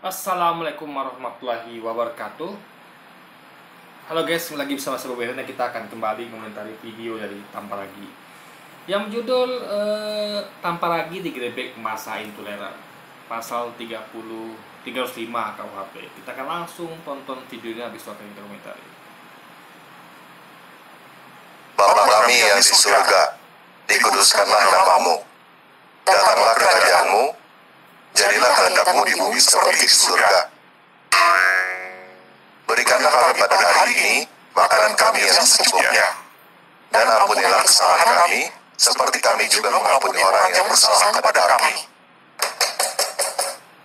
Assalamualaikum warahmatullahi wabarakatuh. Halo guys, lagi bersama saya Bob. Kita akan kembali komentari video dari Tamparagi yang berjudul Tamparagi digerebek masa intoleran, pasal 305 KUHP. Kita akan langsung tonton videonya, habis itu akan kita komentari. Bapa kami yang di surga, dikuduskanlah namamu. Datanglah kerajaanmu, jadilah kehendakmu di bumi seperti di surga. Berikanlah kami pada hari ini makanan kami yang secukupnya. Dan ampunilah kesalahan kami, seperti kami juga mengampuni orang yang bersalah kepada kami.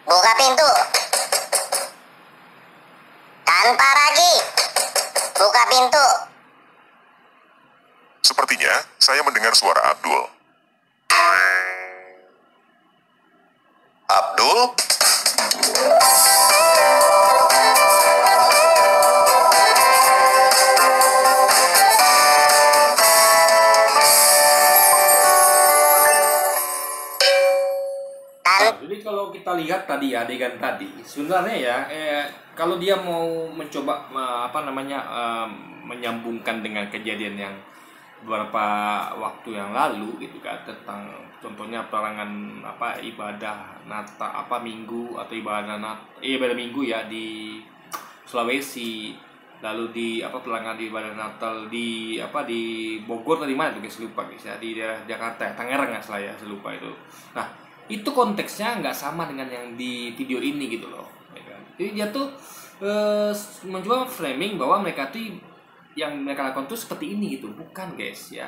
Buka pintu. Tamparagi. Buka pintu. Sepertinya saya mendengar suara Abdul. Abdul? Jadi kalau kita lihat tadi adegan tadi, sebenarnya ya, kalau dia mau mencoba menyambungkan dengan kejadian yang beberapa waktu yang lalu gitu kan, tentang contohnya pelarangan ibadah Natal Minggu atau ibadah Minggu ya di Sulawesi, lalu di pelarangan di ibadah Natal di Bogor tadi mana tuh guys, lupa guys ya, di daerah Jakarta ya, Tangerang nggak salah ya, saya lupa itu. Nah, itu konteksnya nggak sama dengan yang di video ini gitu loh, ya kan? Jadi dia tuh mencoba framing bahwa mereka tuh yang mereka lakukan tuh seperti ini gitu, bukan guys ya.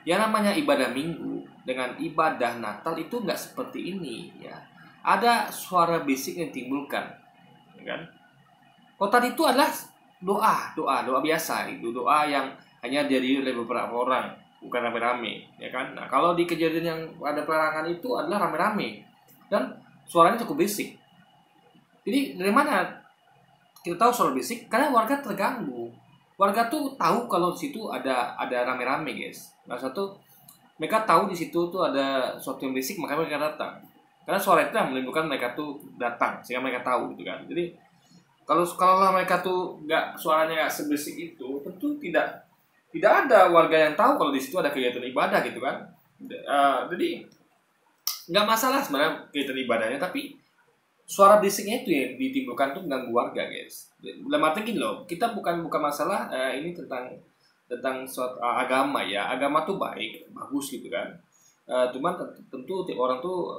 Yang namanya ibadah Minggu dengan ibadah Natal itu nggak seperti ini ya. Ada suara bisik yang timbulkan, ya kan? Kalau tadi itu adalah doa biasa, itu doa yang hanya dihadiri oleh beberapa orang, bukan rame-rame, ya kan? Nah, kalau di kejadian yang ada pelarangan itu adalah rame-rame dan suaranya cukup bisik. Jadi dari mana kita tahu suara bisik? Karena warga terganggu. Warga tuh tahu kalau di situ ada rame-rame guys. Nah, satu mereka tahu di situ tuh ada sesuatu yang bisik, makanya mereka datang. Karena suara itu yang menimbulkan mereka tuh datang, sehingga mereka tahu gitu kan. Jadi kalau mereka tuh suaranya nggak sebisik itu, tentu tidak ada warga yang tahu kalau di situ ada kegiatan ibadah gitu kan. Jadi nggak masalah sebenarnya kegiatan ibadahnya, tapi suara bisiknya itu yang ditimbulkan tuh mengganggu warga guys. Dalam arti gini loh, kita bukan masalah ini tentang suatu agama ya. Agama tuh baik, bagus gitu kan. Cuman tentu tiap orang tuh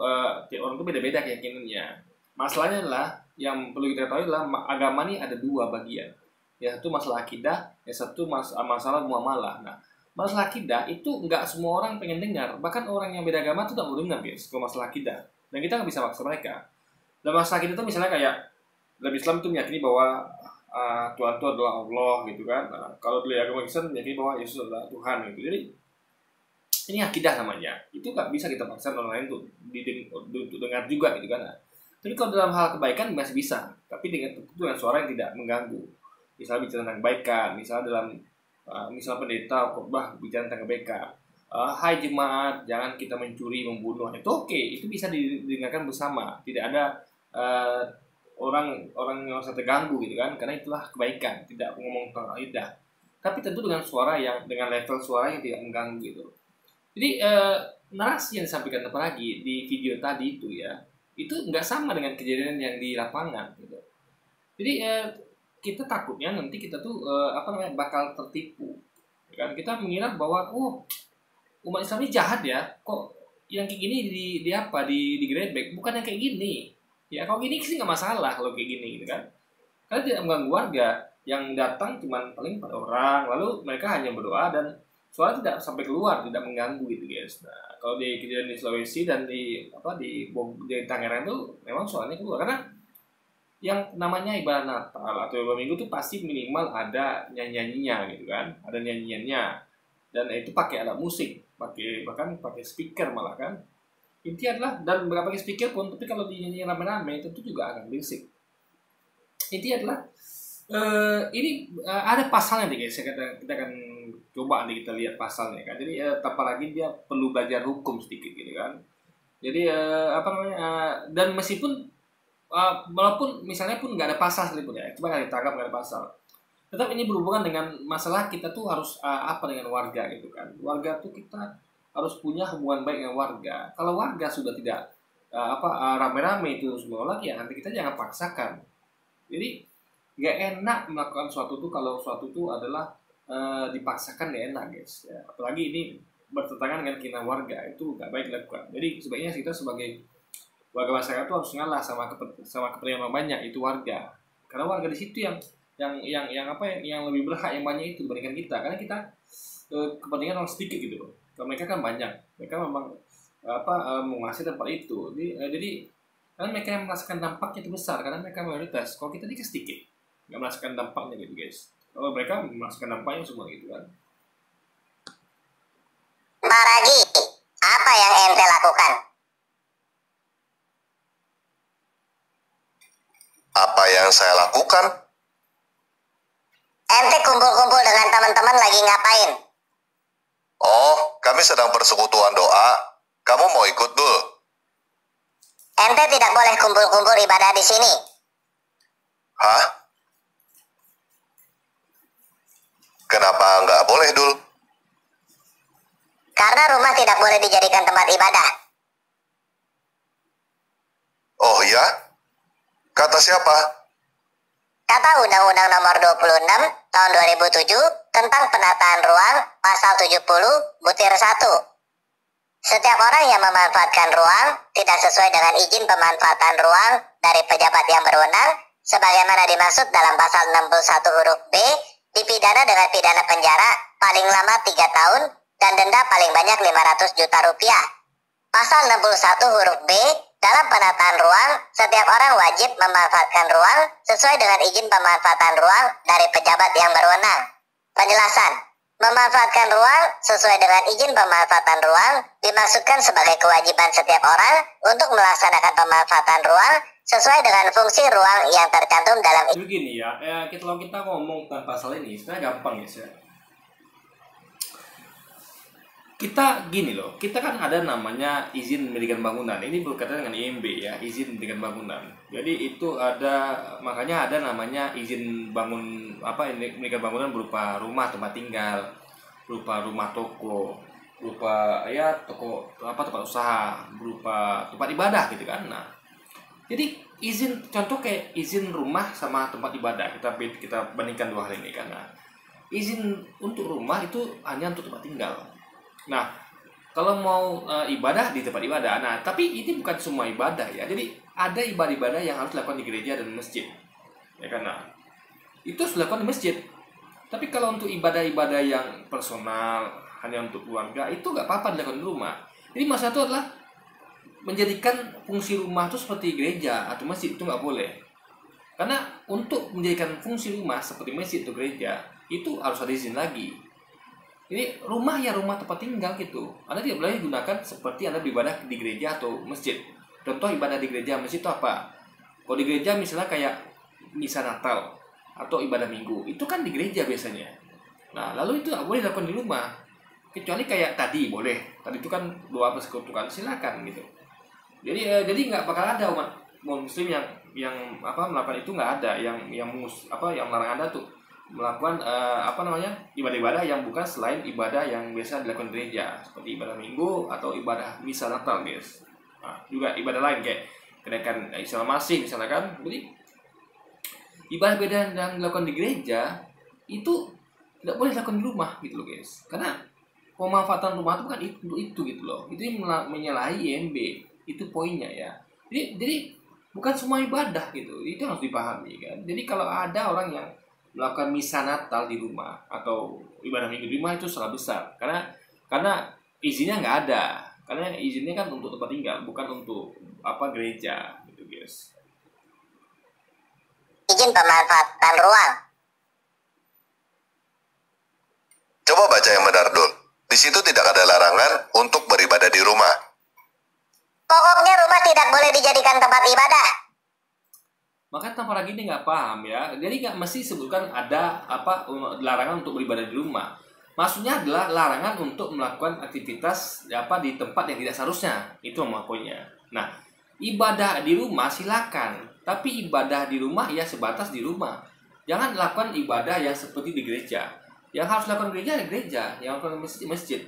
beda-beda keyakinannya. Masalahnya adalah yang perlu kita ketahui adalah agama ini ada dua bagian. Yang satu masalah akidah, yang satu masalah muamalah. Nah, masalah akidah itu nggak semua orang pengen dengar. Bahkan orang yang beda agama tuh tak mau dengar guys kalau masalah akidah. Dan kita nggak bisa maksa mereka. Dalam masalah akidah itu misalnya kayak dalam Islam itu meyakini bahwa Tuhan itu adalah Allah gitu kan. Nah, kalau dari agama Kristen meyakini bahwa Yesus adalah Tuhan gitu. Jadi ini akidah namanya. Itu nggak bisa kita paksa orang lain untuk dengar juga gitu kan. Nah, tapi kalau dalam hal kebaikan masih bisa, tapi dengan suara yang tidak mengganggu. Misalnya bicara tentang kebaikan, misalnya dalam misalnya pendeta khotbah bicara tentang kebaikan. Hai jemaat, jangan kita mencuri, membunuh. Itu oke, itu bisa didengarkan bersama. Tidak ada orang yang merasa terganggu gitu kan, karena itulah kebaikan, tidak ngomong tentang akidah. Tapi tentu dengan level suara yang tidak mengganggu gitu. Jadi narasi yang disampaikan lagi di video tadi itu ya, itu nggak sama dengan kejadian yang di lapangan gitu. Jadi kita takutnya nanti kita tuh bakal tertipu, ya kan? Kita mengira bahwa umat Islam ini jahat ya, kok yang kayak gini digerebek, bukan yang kayak gini. Ya kalau gini sih nggak masalah kalau kayak gini gitu kan. Karena tidak mengganggu warga, yang datang cuma paling 4 orang, lalu mereka hanya berdoa dan suara tidak sampai keluar, tidak mengganggu gitu guys. Nah, kalau di kejadian di Sulawesi dan di Tangerang itu memang suaranya keluar, karena yang namanya ibadah Natal atau ibadah Minggu itu pasti minimal ada nyanyiannya gitu kan, ada nyanyiannya, dan itu pakai alat musik, bahkan pakai speaker malah kan. Intinya adalah, dan berapa pakai speaker pun, tapi kalau dinyanyi rame-rame tentu juga akan berisik. Intinya adalah ini ada pasalnya nih guys, kita akan coba nih kita lihat pasalnya kan. Jadi apalagi dia perlu belajar hukum sedikit gitu kan. Jadi dan meskipun walaupun misalnya pun nggak ada pasal sekalipun ya, cuma nggak ditangkap, nggak ada pasal, tetap ini berhubungan dengan masalah kita tuh harus apa dengan warga gitu kan. Warga tuh kita harus punya hubungan baik dengan warga. Kalau warga sudah tidak rame-rame itu semua lagi, ya nanti kita jangan paksakan. Jadi nggak enak melakukan suatu tuh kalau suatu tuh adalah dipaksakan, nggak enak guys ya. Apalagi ini bertentangan dengan keinginan warga, itu nggak baik dilakukan. Jadi sebaiknya kita sebagai warga masyarakat tuh harus ngalah sama kepentingan yang banyak, itu warga. Karena warga di situ yang lebih berhak yang banyak itu dibandingkan kita, karena kita kepentingan orang sedikit gitu loh. Kalau mereka kan banyak, mereka memang menguasai tempat itu. Jadi karena mereka yang merasakan dampaknya itu besar, karena mereka mayoritas. Kalau kita dikit sedikit, nggak merasakan dampaknya gitu guys. Kalau mereka merasakan dampaknya semua gitu kan. Pak Ragi, apa yang ente lakukan? Apa yang saya lakukan? Ente kumpul-kumpul dengan teman-teman lagi ngapain? Oh, kami sedang persekutuan doa. Kamu mau ikut, Dul? Ente tidak boleh kumpul-kumpul ibadah di sini. Hah? Kenapa nggak boleh, Dul? Karena rumah tidak boleh dijadikan tempat ibadah. Oh ya? Kata siapa? Kata Undang-Undang Nomor 26 Tahun 2007 tentang penataan ruang Pasal 70 Butir 1. Setiap orang yang memanfaatkan ruang tidak sesuai dengan izin pemanfaatan ruang dari pejabat yang berwenang sebagaimana dimaksud dalam Pasal 61 huruf B dipidana dengan pidana penjara paling lama 3 tahun dan denda paling banyak 500 juta rupiah. Pasal 61 huruf B, dalam penataan ruang, setiap orang wajib memanfaatkan ruang sesuai dengan izin pemanfaatan ruang dari pejabat yang berwenang. Penjelasan: memanfaatkan ruang sesuai dengan izin pemanfaatan ruang dimaksudkan sebagai kewajiban setiap orang untuk melaksanakan pemanfaatan ruang sesuai dengan fungsi ruang yang tercantum dalam. Begini ya, kalau kita ngomong tentang pasal ini sebenarnya gampang ya. Kita gini loh, kita kan ada namanya izin mendirikan bangunan. Ini berkaitan dengan IMB ya, izin mendirikan bangunan. Jadi itu makanya ada namanya izin mendirikan bangunan berupa rumah tempat tinggal, berupa rumah toko, berupa tempat usaha, berupa tempat ibadah gitu kan. Nah, jadi contoh kayak izin rumah sama tempat ibadah, kita bandingkan dua hal ini karena izin untuk rumah itu hanya untuk tempat tinggal. Nah, kalau mau ibadah di tempat ibadah, nah tapi ini bukan semua ibadah ya. Jadi ada ibadah-ibadah yang harus dilakukan di gereja dan masjid, ya kan? Nah, itu harus dilakukan di masjid. Tapi kalau untuk ibadah-ibadah yang personal hanya untuk keluarga itu nggak apa-apa dilakukan di rumah. Jadi masalah itu adalah menjadikan fungsi rumah itu seperti gereja atau masjid, itu nggak boleh. Karena untuk menjadikan fungsi rumah seperti masjid atau gereja itu harus ada izin lagi. Jadi rumah ya rumah tempat tinggal gitu. Anda tidak boleh gunakan seperti Anda beribadah di gereja atau masjid. Contoh ibadah di gereja masjid itu apa? Kalau di gereja misalnya kayak misa Natal atau ibadah Minggu, itu kan di gereja biasanya. Nah, lalu itu nggak boleh dilakukan di rumah. Kecuali kayak tadi boleh. Tadi itu kan doa persekutuan, silakan gitu. Jadi nggak bakal ada umat muslim yang melakukan itu, nggak ada yang melarang Anda tuh melakukan ibadah-ibadah yang bukan selain ibadah yang biasa dilakukan di gereja seperti ibadah Minggu atau ibadah misa Natal guys. Nah, juga ibadah lain kayak kenaikan Isa Masih misalnya kan. Jadi ibadah beda yang dilakukan di gereja itu tidak boleh dilakukan di rumah gitu loh guys. Karena pemanfaatan rumah itu bukan untuk itu gitu loh. Itu yang menyalahi IMB. Itu poinnya ya. Jadi bukan semua ibadah gitu. Itu harus dipahami kan. Jadi kalau ada orang yang melakukan misa Natal di rumah atau ibadah Minggu di rumah itu salah besar karena izinnya nggak ada, karena izinnya kan untuk tempat tinggal bukan untuk gereja gitu guys. Izin pemanfaatan ruang. Coba baca yang benar, Dul. Di situ tidak ada larangan untuk beribadah di rumah. Pokoknya rumah tidak boleh dijadikan tempat ibadah. Maka tanpa lagi ini nggak paham ya. Jadi nggak mesti sebutkan ada larangan untuk beribadah di rumah. Maksudnya adalah larangan untuk melakukan aktivitas di tempat yang tidak seharusnya. Itu poinnya. Nah, ibadah di rumah silakan, Tapi ibadah di rumah ya sebatas di rumah. Jangan lakukan ibadah yang seperti di gereja. Yang harus lakukan gereja di gereja, yang lakukan masjid.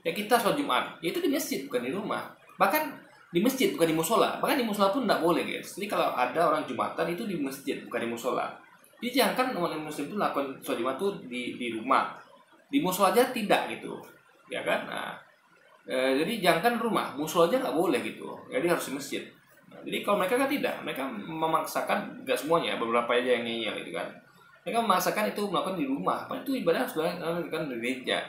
Ya kita sholat Jumat, ya itu di masjid bukan di rumah. Bahkan di masjid bukan di musola. Bahkan di musola pun tidak boleh, guys. Jadi kalau ada orang Jumatan itu di masjid bukan di musola. Jadi jangan kan orang muslim itu lakukan sholat Jumat itu di rumah. Di musola aja tidak gitu. Ya kan? Nah, jadi jangan kan rumah, musola aja nggak boleh gitu. Jadi harus di masjid. Nah, jadi kalau mereka kan tidak, mereka memaksakan, nggak semuanya, beberapa aja yang ngeyel gitu kan. Mereka memaksakan itu melakukan di rumah. Apa itu ibadah sudah kan di gereja.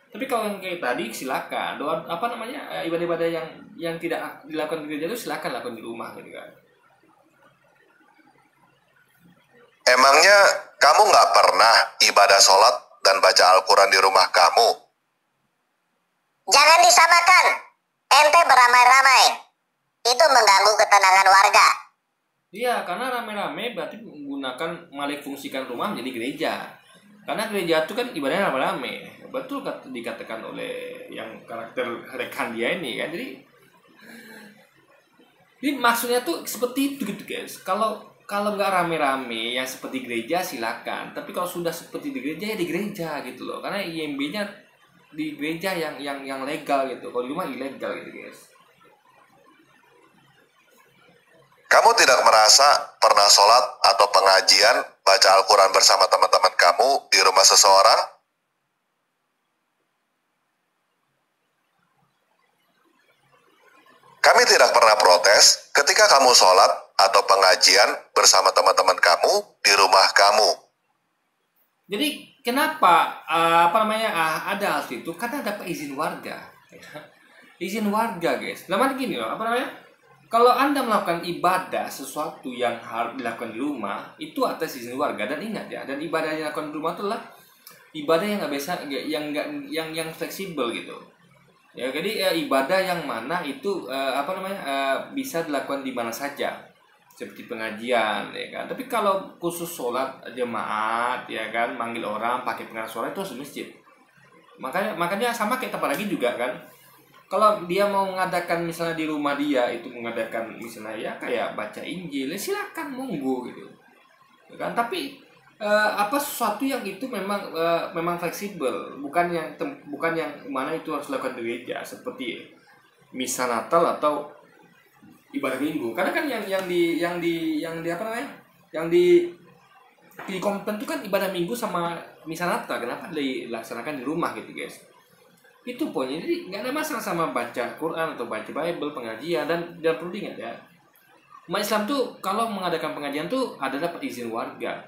Tapi kalau yang kayak tadi silakan. Doa apa namanya ibadah-ibadah yang tidak dilakukan di gereja itu silakan lakukan di rumah gitu kan. Emangnya kamu nggak pernah ibadah sholat dan baca Al-Quran di rumah kamu? Jangan disamakan. Ente beramai-ramai. Itu mengganggu ketenangan warga. Iya, karena rame-rame berarti menggunakan malih fungsikan rumah menjadi gereja. Karena gereja itu kan ibadahnya rame-rame. Betul dikatakan oleh yang karakter rekan dia ini kan. Jadi maksudnya tuh seperti itu gitu guys. Kalau nggak rame-rame yang seperti gereja silakan. Tapi kalau sudah seperti di gereja ya di gereja gitu loh. Karena IMB-nya di gereja yang legal gitu. Kalau di rumah ilegal gitu guys. Kamu tidak merasa pernah sholat atau pengajian baca Al-Quran bersama teman-teman kamu di rumah seseorang? Kami tidak pernah protes ketika kamu sholat atau pengajian bersama teman-teman kamu di rumah kamu. Jadi kenapa ada hal itu? Karena dapat izin warga. Izin warga guys. Dalam arti gini loh, kalau Anda melakukan ibadah sesuatu yang harus dilakukan di rumah itu atas izin warga, dan ingat ya, dan ibadah yang dilakukan di rumah itu adalah ibadah yang nggak biasa, yang fleksibel gitu. Ya, jadi ibadah yang mana itu bisa dilakukan di mana saja, seperti pengajian, ya kan. Tapi kalau khusus sholat jemaat, ya kan, manggil orang pakai pengeras suara itu harus di masjid. Makanya sama kayak tempat lagi juga kan. Kalau dia mau mengadakan misalnya di rumah dia itu mengadakan misalnya ya kayak baca Injil, ya silakan monggo gitu. Ya kan? Tapi sesuatu yang itu memang fleksibel, bukan yang mana itu harus dilakukan di gereja seperti misa Natal atau ibadah Minggu. Karena kan yang di komplain itu kan ibadah Minggu sama misa Natal. Kenapa dilaksanakan di rumah gitu, guys? Itu poinnya. Jadi nggak ada masalah sama baca Quran atau baca Bible, pengajian, dan perlu diingat ya, umat Islam tuh kalau mengadakan pengajian tuh ada dapat izin warga,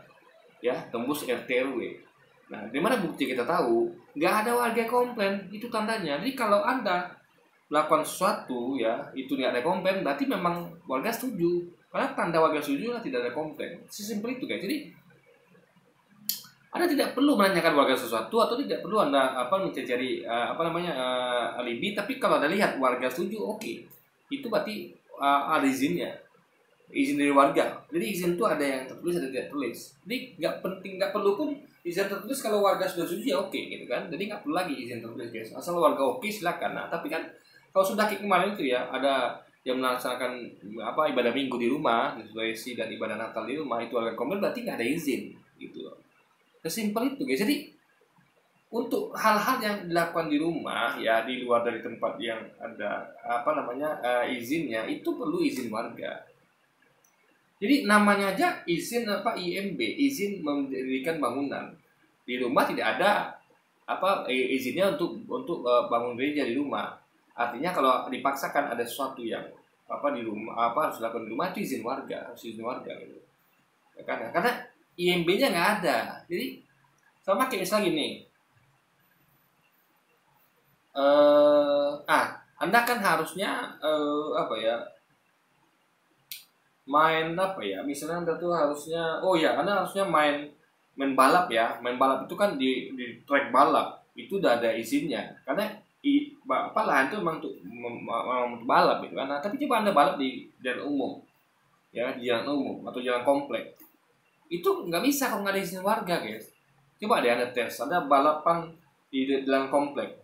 ya, tembus RT RW. Nah, di mana bukti kita tahu nggak ada warga komplain, itu tandanya. Jadi kalau Anda melakukan sesuatu ya itu nggak ada komplain, berarti memang warga setuju. Karena tanda warga setuju lah tidak ada komplain. Sesimpel itu guys. Jadi Anda tidak perlu menanyakan warga sesuatu atau tidak perlu Anda mencari alibi. Tapi kalau Anda lihat warga setuju, oke. Itu berarti ada izinnya, izin dari warga. Jadi izin itu ada yang tertulis, ada yang tidak tertulis. Jadi nggak perlu pun izin tertulis. Kalau warga sudah setuju ya oke gitu kan. Jadi nggak perlu lagi izin tertulis guys. Asal warga oke silakan. Nah tapi kan kalau sudah kayak kemarin itu ya ada yang melaksanakan ibadah Minggu di rumah di Sulawesi dan ibadah Natal di rumah, itu warga komplain berarti nggak ada izin gitu loh. Sesimpel itu guys. Jadi untuk hal-hal yang dilakukan di rumah ya di luar dari tempat yang ada izinnya, itu perlu izin warga. Jadi namanya aja izin IMB, izin mendirikan bangunan. Di rumah tidak ada izinnya untuk bangun gereja di rumah. Artinya kalau dipaksakan ada sesuatu yang di rumah harus dilakukan di rumah, itu izin warga, gitu. Ya kan? Karena IMB-nya nggak ada. Jadi sama kayak misalnya gini. Anda kan harusnya misalnya Anda tuh harusnya Anda harusnya main balap ya. Main balap itu kan di track balap itu udah ada izinnya. Karena lahan itu memang untuk balap gitu kan. Nah, tapi coba Anda balap di jalan umum. Ya, di jalan umum atau jalan komplek. Itu nggak bisa kalau nggak ada izin warga, guys. Coba deh Anda tes, Anda balapan di jalan komplek.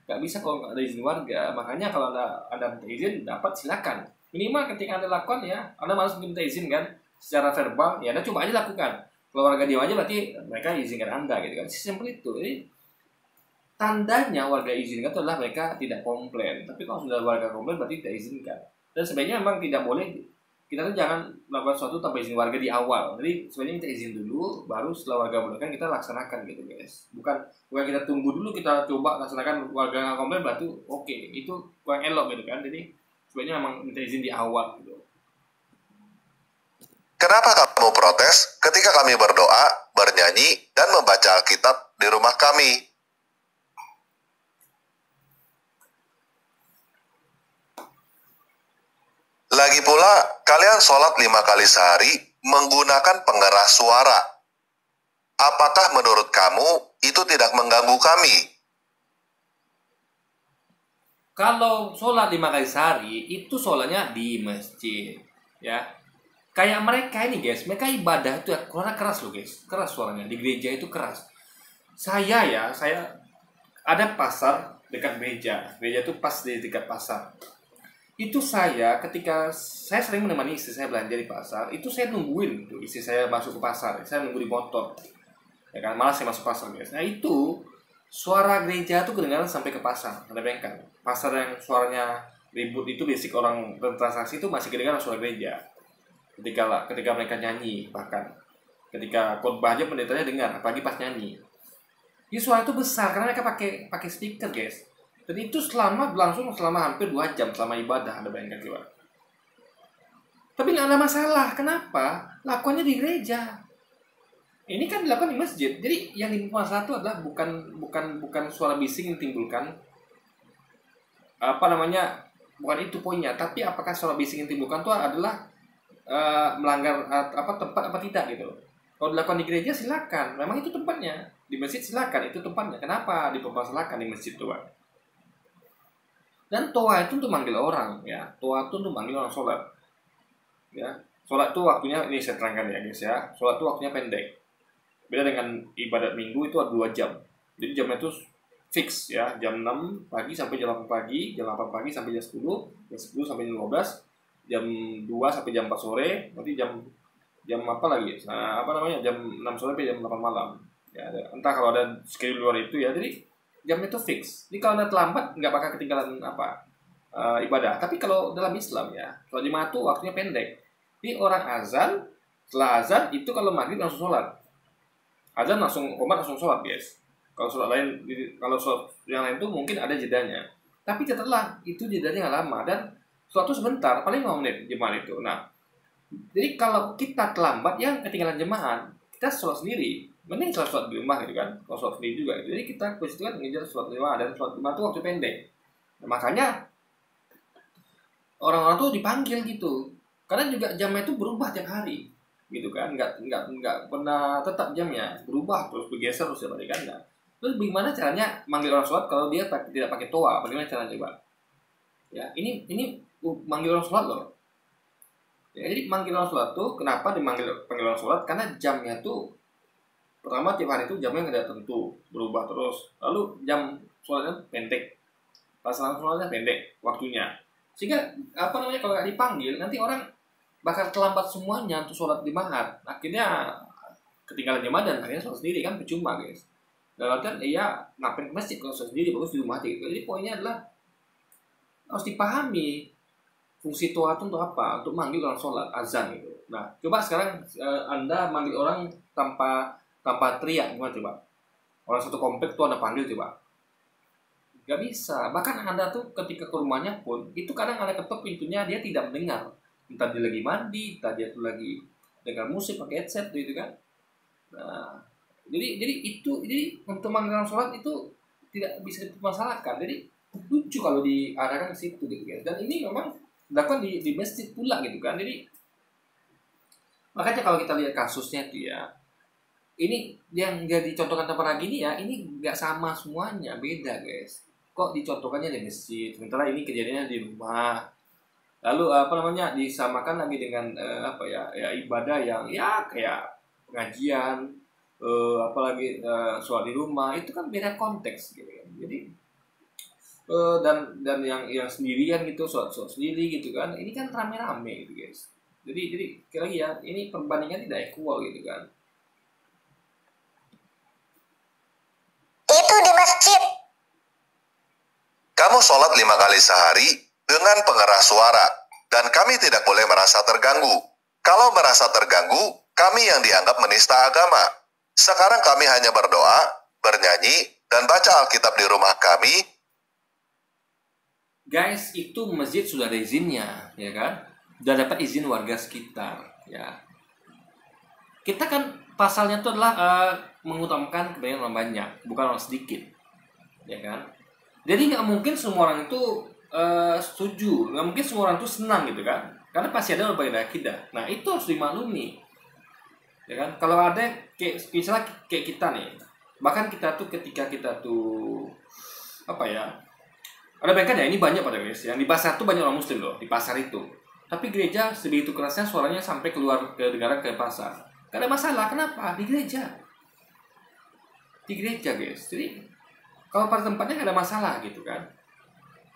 Nggak bisa kalau nggak ada izin warga. Makanya kalau Anda minta izin dapat silakan. Minimal ketika Anda lakukan ya, Anda malas minta izin kan, secara verbal, ya Anda coba aja lakukan. Kalau warga diam aja berarti mereka izinkan Anda gitu kan. Simpel itu. Jadi tandanya warga izinkan itu adalah mereka tidak komplain. Tapi kalau sudah warga komplain berarti tidak izinkan. Dan sebenarnya memang tidak boleh, kita tuh jangan melakukan sesuatu tanpa izin warga di awal. Jadi sebenarnya kita izin dulu, baru setelah warga bolehkan kita laksanakan gitu guys. Bukan kita tunggu dulu, kita coba laksanakan, warga nggak komplain berarti oke, itu kurang elok gitu kan. Jadi sebenarnya memang minta izin di awal gitu. Kenapa kamu protes ketika kami berdoa, bernyanyi, dan membaca Alkitab di rumah kami? Lagi pula, kalian sholat 5 kali sehari menggunakan pengeras suara. Apakah menurut kamu itu tidak mengganggu kami? Kalau sholat 5 kali sehari, itu sholatnya di masjid, ya. Kayak mereka ini guys, mereka ibadah itu ya, karena keras loh guys, keras suaranya, di gereja itu keras. Saya ada pasar dekat gereja itu pas di dekat pasar. Itu ketika saya sering menemani istri saya belanja di pasar, itu saya nungguin tuh istri saya masuk ke pasar, saya nunggu di motor, ya kan, malah saya masuk pasar guys. Nah itu suara gereja tuh kedengaran sampai ke pasar. Ada bayangkan, pasar yang suaranya ribut itu basic orang bertransaksi itu masih kedengaran suara gereja. Ketika mereka nyanyi, bahkan ketika khotbah aja pendetanya dengar, apalagi pas nyanyi. Ini suara itu besar karena mereka pakai speaker guys. Dan itu berlangsung selama hampir 2 jam selama ibadah, Anda bayangkan coba. Tapi nggak ada masalah. Kenapa? Lakukannya di gereja. Ini kan dilakukan di masjid. Jadi yang dimasalah itu adalah bukan suara bising yang timbulkan bukan itu poinnya. Tapi apakah suara bising yang timbulkan itu adalah melanggar tempat apa tidak gitu. Kalau dilakukan di gereja silakan. Memang itu tempatnya. Di masjid silakan, itu tempatnya. Kenapa dipermasalahkan di masjid tuh, Pak? Dan toa itu untuk manggil orang, ya. Toa itu untuk manggil orang sholat, ya. Sholat itu waktunya, ini saya terangkan ya guys ya. Sholat itu waktunya pendek. Beda dengan ibadat minggu itu ada 2 jam. Jadi jamnya itu fix ya, jam 6 pagi sampai jam 8 pagi, jam 8 pagi sampai jam 10, jam 10 sampai jam 15, jam 2 sampai jam 4 sore, nanti jam apa lagi? Jam 6 sore sampai jam 8 malam. Ya, entah kalau ada schedule luar itu ya. Jadi jamnya itu fix. Jadi kalau Anda terlambat nggak bakal ketinggalan ibadah. Tapi kalau dalam Islam ya, sholat Jumat itu waktunya pendek. Jadi orang azan, setelah azan itu kalau maghrib langsung sholat. Azan langsung sholat guys. Kalau sholat yang lain itu mungkin ada jedanya. Tapi tetaplah itu jedanya nggak lama dan sholat itu sebentar, paling 5 menit jemaah itu. Nah, jadi kalau kita terlambat yang ketinggalan jemaah, kita sholat sendiri. Mending sholat di rumah gitu kan, kalau sholat sendiri juga. Jadi kita kan mengejar sholat di rumah, dan sholat di rumah itu waktu pendek. Nah, makanya orang-orang tuh dipanggil gitu, karena juga jamnya itu berubah tiap hari, gitu kan, nggak pernah tetap jamnya, berubah terus bergeser terus ya kan. Nah, terus bagaimana caranya manggil orang sholat kalau dia tidak pakai toa? Bagaimana caranya coba? Ya, ini manggil orang sholat loh. Ya, jadi manggil orang sholat tuh kenapa panggil orang sholat? Karena jamnya tuh pertama tiap hari itu jamnya nggak tentu, berubah terus. Lalu jam sholatnya pendek, pasangan sholatnya pendek waktunya. Sehingga kalau nggak dipanggil nanti orang bakal terlambat semuanya untuk sholat di mahar. Akhirnya ketinggalan jemaah dan akhirnya sholat sendiri kan percuma guys. Dalam artian ngapain ke masjid kalau sholat sendiri, bagus di rumah aja gitu. Jadi poinnya adalah harus dipahami fungsi toa itu untuk apa? Untuk manggil orang sholat, azan gitu. Nah, coba sekarang Anda manggil orang tanpa teriak, gimana coba? Orang satu komplek tuh Anda panggil coba. Gak bisa. Bahkan Anda tuh ketika ke rumahnya pun, itu kadang Anda ketok pintunya, dia tidak mendengar. Entah dia lagi mandi, entah dia tuh lagi dengar musik pakai headset gitu kan. Nah, jadi untuk manggil orang sholat itu tidak bisa dipermasalahkan. Jadi lucu kalau diarahkan ke situ gitu guys. Dan ini memang dilakukan di masjid pula gitu kan. Jadi makanya kalau kita lihat kasusnya tuh ya, ini yang jadi contohkan tempat lagi ini ya, ini nggak sama semuanya, beda guys. Kok dicontohkannya di masjid, sementara ini kejadiannya di rumah. Lalu disamakan lagi dengan ibadah yang ya kayak pengajian, sholat di rumah, itu kan beda konteks gitu kan. Jadi dan yang sendirian gitu, sholat sendiri gitu kan, ini kan rame-rame gitu guys. Jadi sekali lagi ya, ini perbandingan tidak equal gitu kan. Itu di masjid. Kamu sholat 5 kali sehari dengan pengeras suara, dan kami tidak boleh merasa terganggu. Kalau merasa terganggu, kami yang dianggap menista agama. Sekarang kami hanya berdoa, bernyanyi, dan baca Alkitab di rumah kami. Guys, itu masjid sudah ada izinnya, ya kan? Sudah dapat izin warga sekitar, ya. Kita kan pasalnya itu adalah mengutamakan kebaikan orang banyak, bukan orang sedikit, ya kan? Jadi nggak mungkin semua orang itu setuju, nggak mungkin semua orang itu senang gitu kan? Karena pasti ada berbeda akidah. Nah itu harus dimaklumi, ya kan? Kalau ada kayak misalnya kayak kita nih, bahkan kita tuh ketika kita tuh apa ya? Ada bayangkan ya, ini banyak pada guys, yang di pasar tuh banyak orang muslim loh, di pasar itu. Tapi gereja sebegitu kerasnya suaranya sampai keluar kedengaran ke pasar. Gak ada masalah, kenapa? Di gereja. Di gereja guys. Jadi kalau pada tempatnya gak ada masalah gitu kan.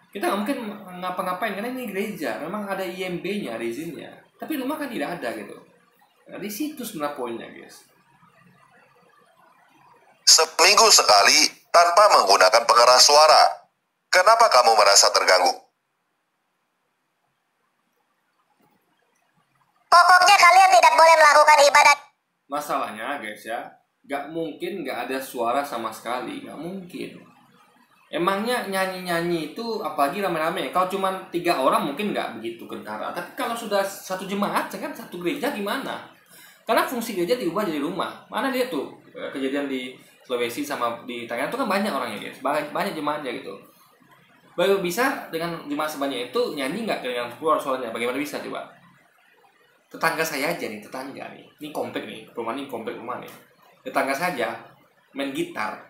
Kita nggak mungkin ngapa-ngapain karena ini gereja, memang ada IMB-nya, ada izinnya. Tapi rumah kan tidak ada gitu. Nah, di situ sebenarnya poinnya guys. Seminggu sekali tanpa menggunakan pengeras suara. Kenapa kamu merasa terganggu? Pokoknya kalian tidak boleh melakukan ibadah. Masalahnya guys ya, gak mungkin gak ada suara sama sekali, gak mungkin. Emangnya nyanyi-nyanyi itu apalagi rame-rame. Kalau cuma 3 orang mungkin gak begitu kentara. Tapi kalau sudah satu jemaat, kan satu gereja gimana? Karena fungsi gereja diubah jadi rumah. Mana dia tuh kejadian di Sulawesi sama di Thailand itu kan banyak orangnya guys, banyak jemaatnya gitu. Baru bisa dengan jemaat sebanyak itu nyanyi nggak dengan keluar suaranya? Bagaimana bisa coba? Tetangga saya aja nih, ini komplek nih, rumah ini komplek rumah nih. Tetangga saja main gitar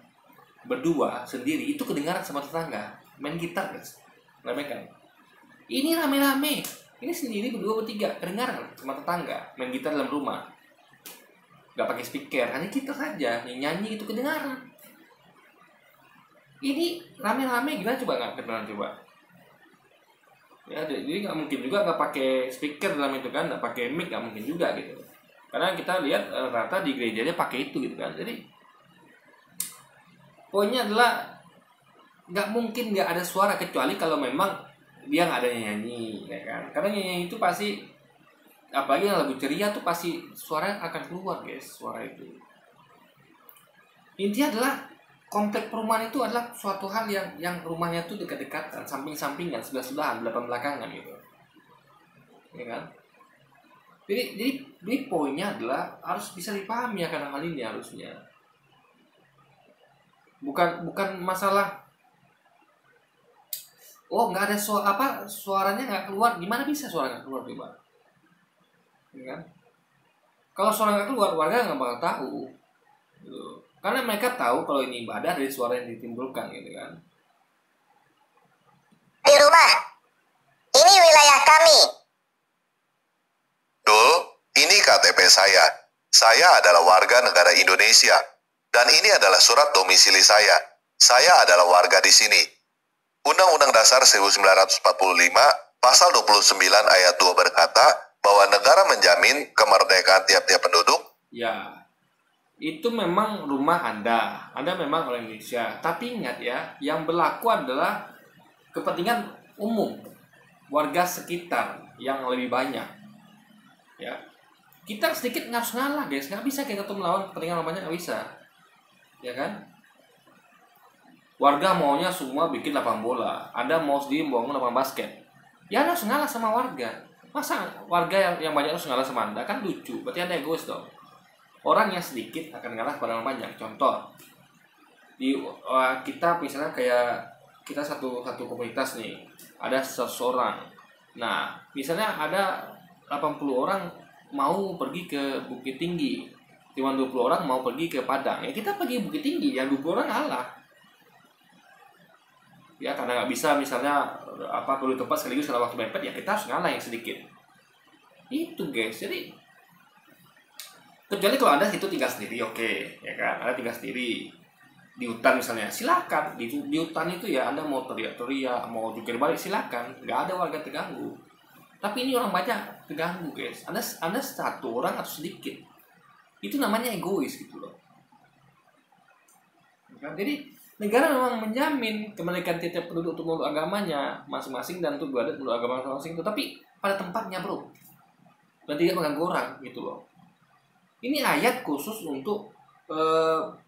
berdua sendiri itu kedengaran sama tetangga main gitar guys, rame kan? Ini rame-rame, ini sendiri berdua bertiga kedengaran sama tetangga main gitar dalam rumah, nggak pakai speaker, hanya gitar saja nyanyi itu kedengaran. Ini rame-rame gimana coba nggak kedengaran coba? Ya jadi nggak mungkin juga nggak pakai speaker dalam itu kan, nggak pakai mic nggak mungkin juga gitu. Karena kita lihat rata di gerejanya pakai itu gitu kan. Jadi poinnya adalah nggak mungkin nggak ada suara kecuali kalau memang dia nggak ada nyanyi, ya kan? Karena nyanyi itu pasti, apalagi yang lagu ceria tuh pasti suara akan keluar guys, suara itu. Intinya adalah komplek perumahan itu adalah suatu hal yang rumahnya tuh dekat-dekatan, samping-sampingan, sebelah-sebelahan, belakang-belakangan gitu, ya kan? Jadi poinnya adalah harus bisa dipahami akan hal ini harusnya. Bukan masalah nggak ada suaranya nggak keluar, gimana bisa suara nggak keluar coba, ya kan? Kalau suara nggak keluar warga nggak bakal tahu gitu. Karena mereka tahu kalau ini ibadah dari suara yang ditimbulkan gitu kan. Di rumah. Ini wilayah kami. Dul, ini KTP saya. Saya adalah warga negara Indonesia. Dan ini adalah surat domisili saya. Saya adalah warga di sini. Undang-Undang Dasar 1945, Pasal 29 ayat 2 berkata bahwa negara menjamin kemerdekaan tiap-tiap penduduk. Ya, itu memang rumah Anda memang orang Indonesia. Tapi ingat ya, yang berlaku adalah kepentingan umum warga sekitar yang lebih banyak. Ya, kita sedikit harus ngalah guys, nggak bisa kita tuh melawan kepentingan orang banyak, nggak bisa, ya kan? Warga maunya semua bikin lapangan bola, Anda mau sendiri bangun lapangan basket, ya Anda harus ngalah sama warga. Masa warga yang banyak harus ngalah sama Anda? Kan lucu, berarti Anda egois dong. Orang yang sedikit akan ngalah pada orang banyak. Contoh, di kita misalnya kayak kita satu komunitas nih, ada seseorang. Nah, misalnya ada 80 orang mau pergi ke Bukit Tinggi, cuma 20 orang mau pergi ke Padang. Ya kita pergi Bukit Tinggi, yang 20 orang ngalah. Ya karena nggak bisa misalnya perlu tempat sekaligus karena waktu mepet, ya kita harus ngalah yang sedikit. Itu guys, jadi kecuali kalau Anda situ tinggal sendiri, oke, ya kan? Anda tinggal sendiri. di hutan misalnya, silakan. Di hutan itu ya Anda mau teriak-teriak, mau jungkir balik, silakan, nggak ada warga terganggu. Tapi ini orang banyak terganggu, guys. Anda satu orang atau sedikit, itu namanya egois gitu loh. Jadi negara memang menjamin kemerdekaan tiap penduduk untuk menurut agamanya masing-masing dan untuk beradat menurut agama masing-masing, tapi pada tempatnya, bro, dan tidak mengganggu orang gitu loh. Ini ayat khusus untuk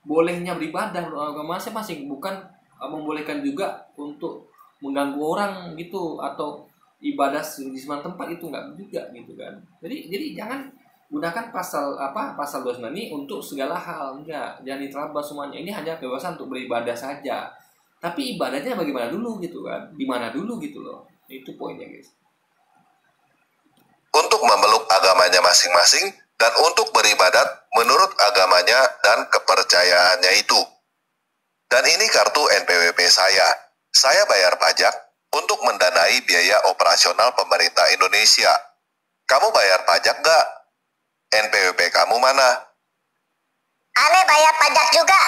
bolehnya beribadah menurut agama masing-masing, bukan membolehkan juga untuk mengganggu orang gitu atau ibadah di semua tempat, itu enggak juga gitu kan. Jadi jangan gunakan pasal 29 ini untuk segala hal, enggak, jangan diterabas semuanya. Ini hanya kebebasan untuk beribadah saja. Tapi ibadahnya bagaimana dulu gitu kan? Di mana dulu gitu loh. Itu poinnya, guys. Untuk memeluk agamanya masing-masing dan untuk beribadat menurut agamanya dan kepercayaannya itu. Dan ini kartu NPWP saya. Saya bayar pajak untuk mendanai biaya operasional pemerintah Indonesia. Kamu bayar pajak nggak? NPWP kamu mana? Ane bayar pajak juga.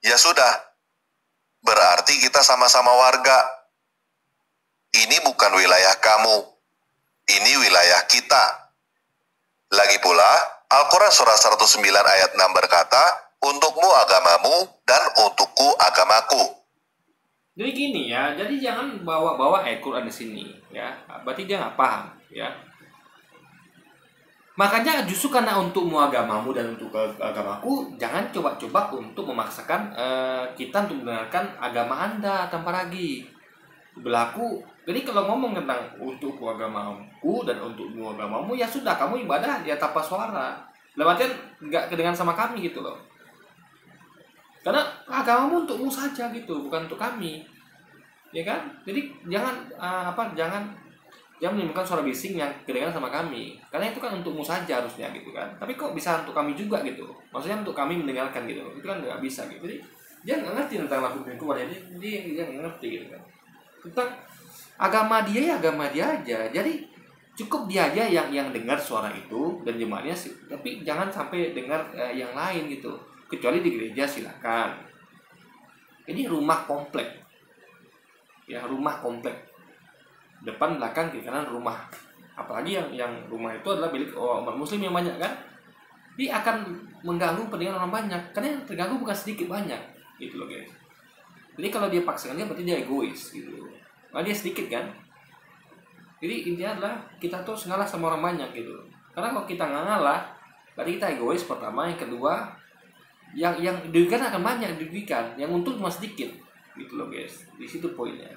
Ya sudah. Berarti kita sama-sama warga. Ini bukan wilayah kamu. Ini wilayah kita. Lagi pula, Al-Quran surah 109 ayat 6 berkata, untukmu agamamu dan untukku agamaku. Jadi gini ya, jadi jangan bawa-bawa Al-Quran di sini ya. Berarti dia nggak paham ya. Makanya justru karena untukmu agamamu dan untuk agamaku, jangan coba-coba untuk memaksakan kita untuk mendengarkan agama Anda tanpa lagi berlaku. Jadi kalau ngomong tentang untukku agamaku dan untukmu agamamu, ya sudah, kamu ibadah ya tanpa suara. Lewatnya nggak kedengan sama kami gitu loh. Karena agamamu untukmu saja gitu, bukan untuk kami. Ya kan? Jadi jangan jangan menimbulkan suara bising yang kedengaran sama kami. Karena itu kan untukmu saja harusnya gitu kan. Tapi kok bisa untuk kami juga gitu? Maksudnya untuk kami mendengarkan gitu. Itu kan nggak bisa gitu. Jadi dia nggak ngerti tentang laku lingkungan. Jadi dia nggak ngerti gitu kan. Tentang agama dia ya agama dia aja. Jadi cukup dia aja yang dengar suara itu dan jemaatnya sih. Tapi jangan sampai dengar yang lain gitu. Kecuali di gereja silakan. Ini rumah komplek. Ya, rumah komplek. Depan, belakang, kiri kanan rumah. Apalagi yang rumah itu adalah milik umat muslim yang banyak kan. Dia akan mengganggu pendengaran orang banyak. Karena yang terganggu bukan sedikit, banyak. Gitu loh, guys. Jadi kalau dia paksakan dia berarti dia egois gitu. Nah, dia sedikit kan. Jadi intinya adalah kita tuh ngalah sama orang banyak gitu. Karena kalau kita nggak ngalah, berarti kita egois pertama. Yang kedua, yang dirugikan akan banyak dirugikan, yang untung cuma sedikit. Gitu loh, guys. Di situ poinnya.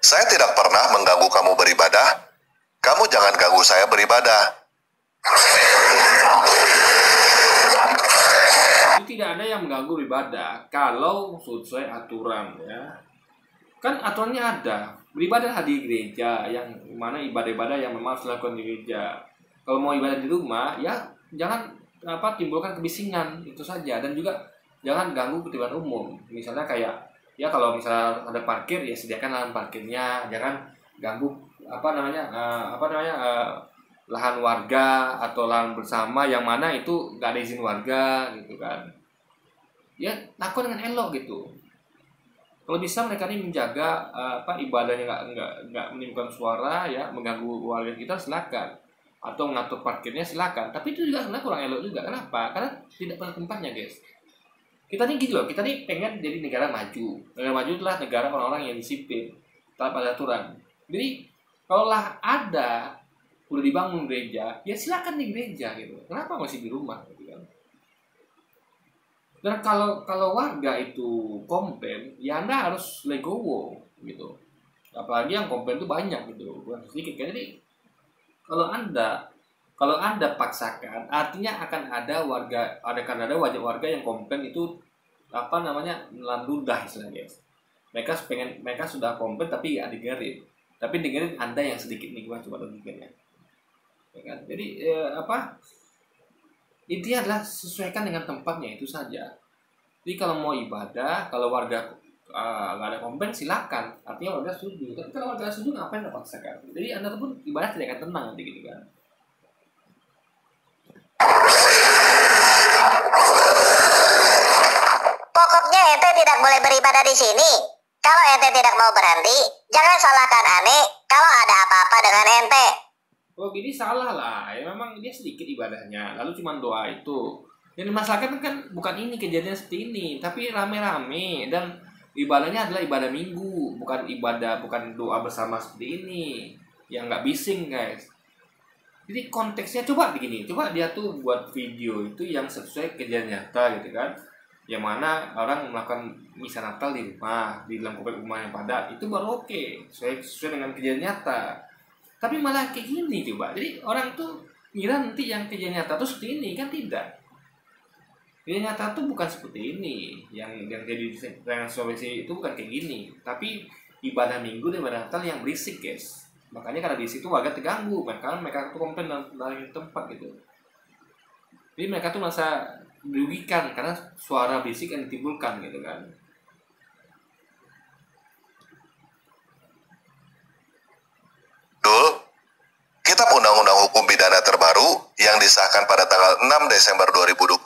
Saya tidak pernah mengganggu kamu beribadah. Kamu jangan ganggu saya beribadah. Tidak ada yang mengganggu ibadah kalau sesuai aturan ya. Kan aturannya ada. Beribadah di gereja, yang mana ibadah-ibadah yang memang harus dilakukan di gereja. Kalau mau ibadah di rumah ya jangan timbulkan kebisingan, itu saja. Dan juga jangan ganggu ketertiban umum. Misalnya kayak ya kalau misalnya ada parkir ya sediakan lahan parkirnya, jangan ganggu lahan warga atau lahan bersama yang mana itu nggak ada izin warga gitu kan. Ya lakukan dengan elok gitu. Kalau bisa mereka ini menjaga ibadahnya nggak menimbulkan suara ya, mengganggu warga kita, silakan. Atau mengatur parkirnya silakan. Tapi itu juga sebenarnya kurang elok juga. Kenapa? Karena tidak pada tempatnya, guys. Kita nih gitu loh, kita nih pengen jadi negara maju. Negara maju adalah negara orang-orang yang disiplin, taat pada aturan. Jadi kalau ada udah dibangun gereja, ya silakan di gereja gitu. Kenapa masih di rumah gitu kan? Dan kalau warga itu komplain, ya Anda harus legowo gitu. Apalagi yang komplain itu banyak gitu, bukan sedikit kan. Jadi kalau Anda paksakan, artinya akan ada warga yang komplain itu melandudah istilahnya. Mereka sudah komplain tapi nggak dengerin. Tapi dengerin Anda yang sedikit nih, coba dengerin ya. Ya kan? Jadi intinya adalah sesuaikan dengan tempatnya, itu saja. Jadi kalau mau ibadah, kalau warga nggak ada komplain silakan, artinya warga setuju. Tapi kalau warga setuju ngapain Anda paksakan? Jadi Anda pun ibadah tidak akan tenang nanti gitu kan. ente tidak boleh beribadah di sini? Kalau ente tidak mau berhenti, jangan salahkan Ane kalau ada apa-apa dengan ente. Oh gini salah lah, ya memang dia sedikit ibadahnya, lalu cuma doa itu. Yang dimasalahkan kan bukan ini kejadian seperti ini, tapi rame-rame dan ibadahnya adalah ibadah minggu, bukan doa bersama seperti ini, yang nggak bising guys. Jadi konteksnya coba begini, coba dia tuh buat video itu yang sesuai kejadian nyata gitu kan, yang mana orang melakukan misa Natal di rumah, di dalam komplek rumah yang padat, itu baru oke, sesuai dengan kejadian nyata. Tapi malah kayak gini coba. Jadi orang tuh ngira nanti yang kejadian nyata tuh seperti ini, kan tidak. Kejadian nyata tuh bukan seperti ini. Yang jadi dengan Sulawesi itu bukan kayak gini. Tapi ibadah minggu dan ibadah Natal yang berisik guys. Makanya karena di situ warga terganggu, mereka tuh komplain dari tempat gitu. Jadi mereka tuh merasa dirugikan karena suara berisik yang ditimbulkan gitu kan. Kitab Undang-Undang Hukum Pidana terbaru yang disahkan pada tanggal 6 Desember 2022,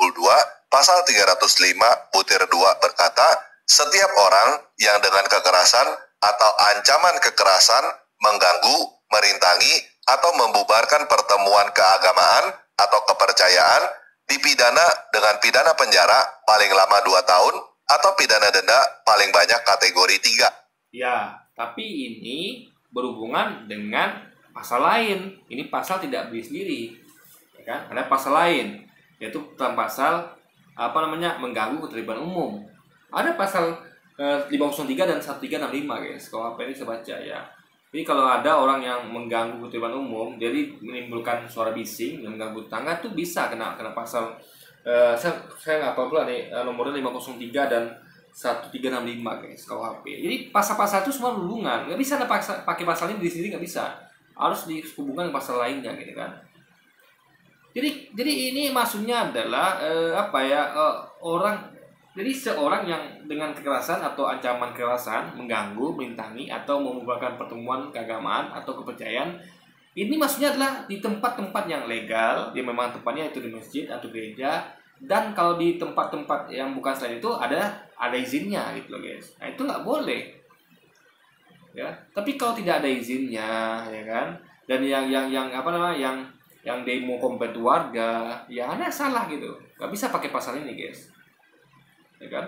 pasal 305 butir 2 berkata, setiap orang yang dengan kekerasan atau ancaman kekerasan mengganggu, merintangi, atau membubarkan pertemuan keagamaan atau kepercayaan dipidana dengan pidana penjara paling lama 2 tahun atau pidana denda paling banyak kategori 3. Ya, tapi ini berhubungan dengan pasal lain. Ini pasal tidak berdiri sendiri, ya kan? Ada pasal lain, yaitu tentang pasal mengganggu ketertiban umum. Ada pasal 503 dan 1365 guys. Kalau apa ini saya baca ya. Jadi kalau ada orang yang mengganggu ketertiban umum, jadi menimbulkan suara bising dan mengganggu tetangga, tuh bisa kena pasal saya nggak tahu pula nih nomornya 503 dan 1365 guys KUHP. Jadi pasal-pasal itu semua berhubungan. Nggak bisa pakai pasal ini di sini, nggak bisa. Harus dihubungkan dengan pasal lainnya gitu kan. Jadi ini maksudnya adalah seorang yang dengan kekerasan atau ancaman kekerasan mengganggu, merintangi atau membubarkan pertemuan keagamaan atau kepercayaan. Ini maksudnya adalah di tempat-tempat yang legal, dia memang tempatnya itu di masjid atau gereja, dan kalau di tempat-tempat yang bukan selain itu ada izinnya gitu loh guys. Nah, itu nggak boleh. Ya, tapi kalau tidak ada izinnya, ya kan, dan yang demo komplain warga, ya ada salah gitu, nggak bisa pakai pasal ini guys, ya kan.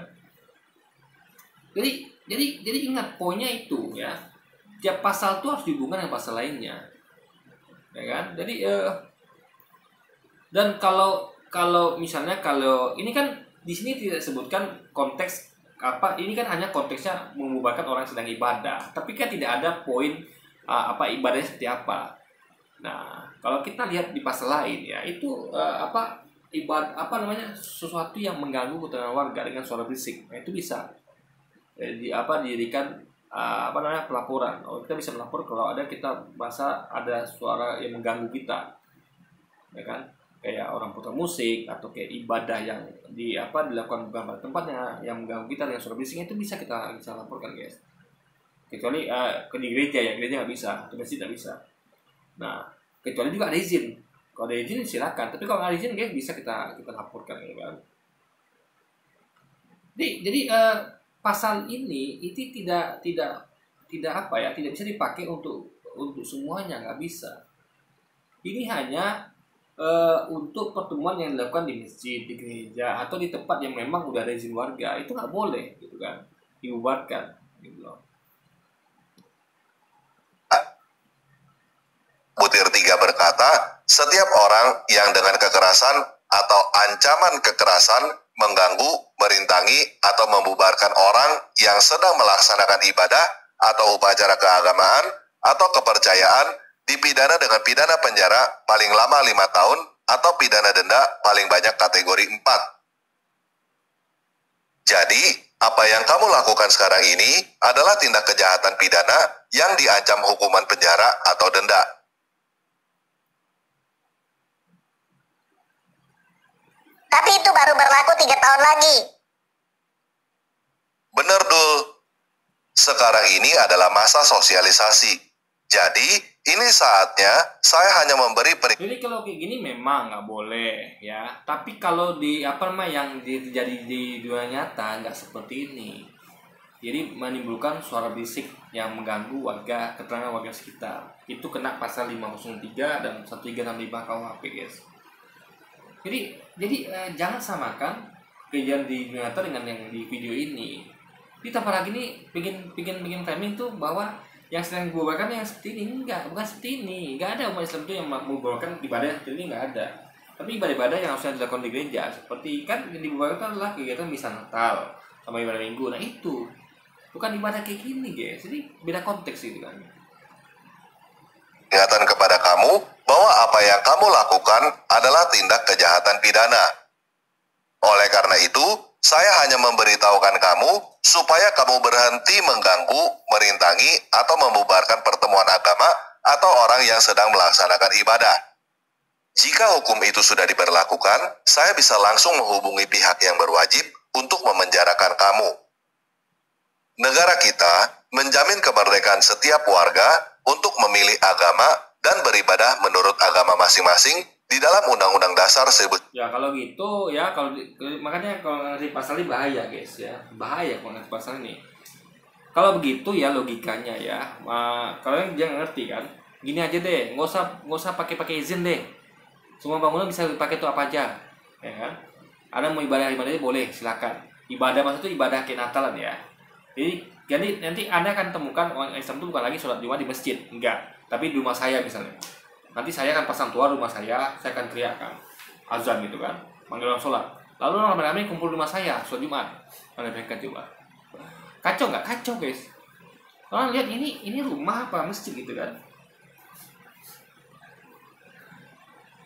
Jadi ingat poinnya itu ya, tiap pasal itu harus dihubungkan dengan pasal lainnya, ya kan. Jadi dan kalau misalnya kalau ini kan di sini tidak disebutkan konteks ini kan hanya konteksnya membubarkan orang yang sedang ibadah, tapi kan tidak ada poin ibadahnya seperti apa. Nah, kalau kita lihat di pasal lain ya, itu sesuatu yang mengganggu ketenangan warga dengan suara berisik. Nah, itu bisa didirikan pelaporan. Kita bisa melapor kalau kita merasa ada suara yang mengganggu kita, ya kan. Kayak orang putar musik atau kayak ibadah yang dilakukan bukan pada tempatnya yang mengganggu kita dengan suara berisik, itu bisa kita laporkan guys. Kecuali di gereja ya, gereja nggak bisa, atau masjid nggak bisa. Nah, kecuali juga ada izin. Kalau ada izin silakan, tapi kalau nggak ada izin guys bisa kita laporkan ya kan. Jadi pasal ini itu tidak bisa dipakai untuk semuanya, nggak bisa. Ini hanya untuk pertemuan yang dilakukan di masjid, di gereja, atau di tempat yang memang udah ada izin warga, itu nggak boleh gitu kan, dibubarkan gitu loh. Butir 3 berkata, setiap orang yang dengan kekerasan atau ancaman kekerasan mengganggu, merintangi, atau membubarkan orang yang sedang melaksanakan ibadah atau upacara keagamaan atau kepercayaan dipidana dengan pidana penjara paling lama 5 tahun atau pidana denda paling banyak kategori 4. Jadi, apa yang kamu lakukan sekarang ini adalah tindak kejahatan pidana yang diancam hukuman penjara atau denda. Tapi itu baru berlaku 3 tahun lagi. Bener, Dul. Sekarang ini adalah masa sosialisasi. Jadi, ini saatnya saya hanya memberi Jadi kalau kayak gini memang nggak boleh ya. Tapi kalau di apa namanya yang terjadi di dunia nyata nggak seperti ini. Jadi menimbulkan suara berisik yang mengganggu warga, keterangan warga sekitar. Itu kena pasal 503 dan 1365 KUHP, guys. Jadi jangan samakan kejadian di dunia nyata dengan yang di video ini. Ditambah lagi nih bikin framing tuh bahwa yang sedang dibubarkan yang seperti ini, bukan seperti ini. Enggak ada umat Islam itu yang membubarkan ibadah seperti ini, enggak ada. Tapi ibadah-ibadah yang harusnya dilakukan di gereja, seperti kan yang dibubarkan adalah kegiatan misa Natal sama ibadah Minggu. Nah itu bukan ibadah kayak gini, guys. Jadi beda konteks gitu kan. peringatan kepada kamu bahwa apa yang kamu lakukan adalah tindak kejahatan pidana. Oleh karena itu, saya hanya memberitahukan kamu supaya kamu berhenti mengganggu, merintangi, atau membubarkan pertemuan agama atau orang yang sedang melaksanakan ibadah. Jika hukum itu sudah diberlakukan, saya bisa langsung menghubungi pihak yang berwajib untuk memenjarakan kamu. Negara kita menjamin kemerdekaan setiap warga untuk memilih agama dan beribadah menurut agama masing-masing di dalam Undang-Undang Dasar 1945. Ya kalau gitu ya makanya kalau ngerti pasal ini bahaya, guys ya. Bahaya kalau ngerti pasal ini. Kalau begitu ya logikanya ya. Kalian jangan ngerti kan. Gini aja deh, nggak usah pakai izin deh. Semua bangunan bisa dipakai tuh apa aja. Ya kan? Ada mau ibadahnya boleh, silakan. Ibadah maksudnya ibadah kayak Natalan ya. Jadi nanti Anda akan temukan orang Islam itu bukan lagi sholat Jumat di masjid, enggak. Tapi di rumah saya misalnya. Nanti saya akan pasang tua rumah saya akan teriakkan azan gitu kan, manggil orang sholat. Lalu orang ramai kumpul di rumah saya sholat Jumat. Mana mereka coba? Kacau nggak? Kacau, guys. Orang lihat ini rumah apa masjid gitu kan.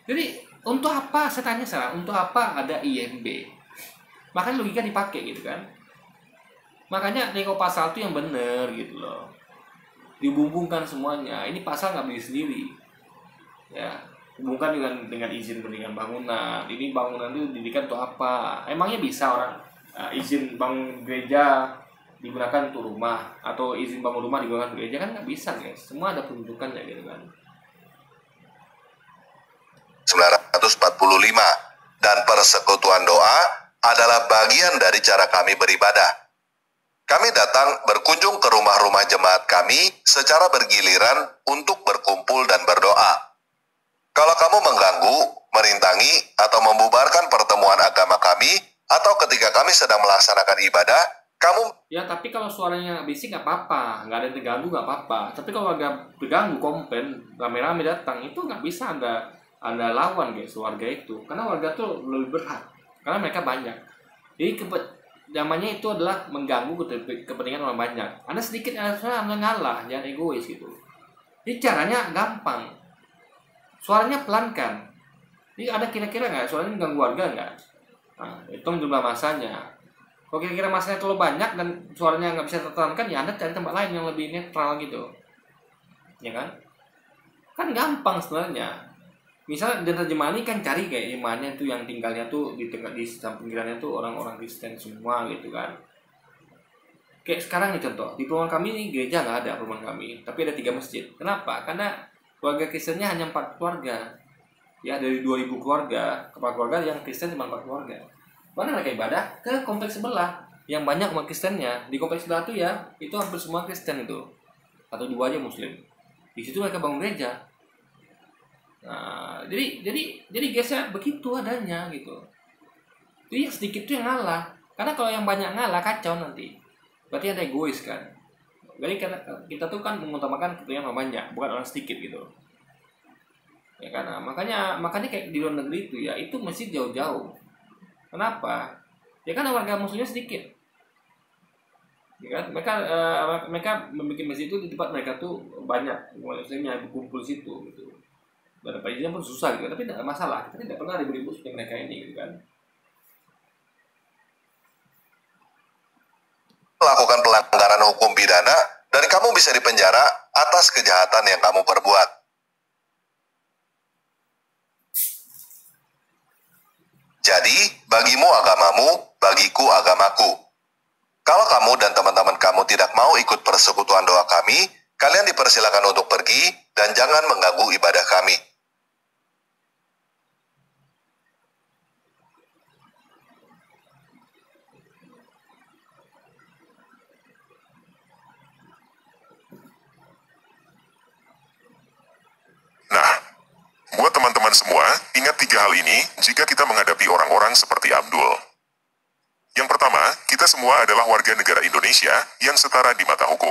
Jadi untuk apa? Saya tanya salah. Untuk apa ada IMB? Makanya logika dipakai gitu kan. Makanya nego pasal itu yang benar gitu loh. Dibumbungkan semuanya. Ini pasal nggak beli sendiri. Ya, hubungkan dengan izin pendirian bangunan. Ini bangunan itu didirikan untuk apa? Emangnya bisa orang izin bangun gereja digunakan untuk rumah atau izin bangun rumah digunakan untuk gereja? Kan nggak bisa, guys. Semua ada penuntukannya gitu kan. 1945 dan persekutuan doa adalah bagian dari cara kami beribadah. Kami datang berkunjung ke rumah-rumah jemaat kami secara bergiliran untuk berkumpul dan berdoa. Kalau kamu mengganggu, merintangi, atau membubarkan pertemuan agama kami, atau ketika kami sedang melaksanakan ibadah, kamu... Ya, tapi kalau suaranya bisik nggak apa-apa, nggak ada yang terganggu nggak apa-apa. Tapi kalau agak terganggu, komplain, rame-rame datang, itu nggak bisa Anda lawan, guys, warga itu. Karena warga tuh lebih berhak, karena mereka banyak. Jadi zamannya itu adalah mengganggu kepentingan orang banyak. Anda sedikit, Anda ngalah, jangan egois gitu. Jadi caranya gampang. Suaranya pelankan. Jadi ada kira-kira nggak suaranya mengganggu warga nggak? Nah, itu jumlah masanya. Kalau kira-kira masanya terlalu banyak dan suaranya nggak bisa tertahankan, ya Anda cari tempat lain yang lebih netral gitu. Ya kan? Kan gampang sebenarnya. Misalnya dan terjemahan ini kan cari kayak imannya tuh yang tinggalnya tuh di tengah di pinggirannya tuh orang-orang Kristen semua gitu kan. Kayak sekarang nih contoh, di perumahan kami nih gereja nggak ada perumahan kami, tapi ada 3 masjid. Kenapa? Karena keluarga Kristennya hanya 4 keluarga. Ya, dari 2000 keluarga, kepala keluarga yang Kristen cuma 4 keluarga. Mana mereka ibadah? Ke kompleks sebelah yang banyak umat Kristennya. Di kompleks sebelah tuh ya, itu hampir semua Kristen itu. Atau 2 aja Muslim. Di situ mereka bangun gereja. Nah, jadi guysnya begitu adanya gitu. Jadi yang sedikit tuh yang ngalah. Karena kalau yang banyak ngalah kacau nanti. Berarti ada egois kan. Jadi kita tuh kan mengutamakan kepentingan orang banyak, bukan orang sedikit gitu. Ya karena makanya kayak di luar negeri itu ya itu masih jauh-jauh. Kenapa? Ya kan warga muslimnya sedikit. Ya kan? Mereka membuat masjid itu di tempat mereka tuh banyak umat muslimnya berkumpul situ gitu. Dan izinnya pun susah gitu, tapi tidak masalah. Kita tidak pernah ribut-ribut seperti mereka ini gitu kan. Melakukan pelanggaran hukum pidana dan kamu bisa dipenjara atas kejahatan yang kamu perbuat. Jadi, bagimu agamamu, bagiku agamaku. Kalau kamu dan teman-teman kamu tidak mau ikut persekutuan doa kami, Kalian dipersilakan untuk pergi dan jangan mengganggu ibadah kami. Nah, buat teman-teman semua, ingat 3 hal ini jika kita menghadapi orang-orang seperti Abdul. Yang pertama, kita semua adalah warga negara Indonesia yang setara di mata hukum.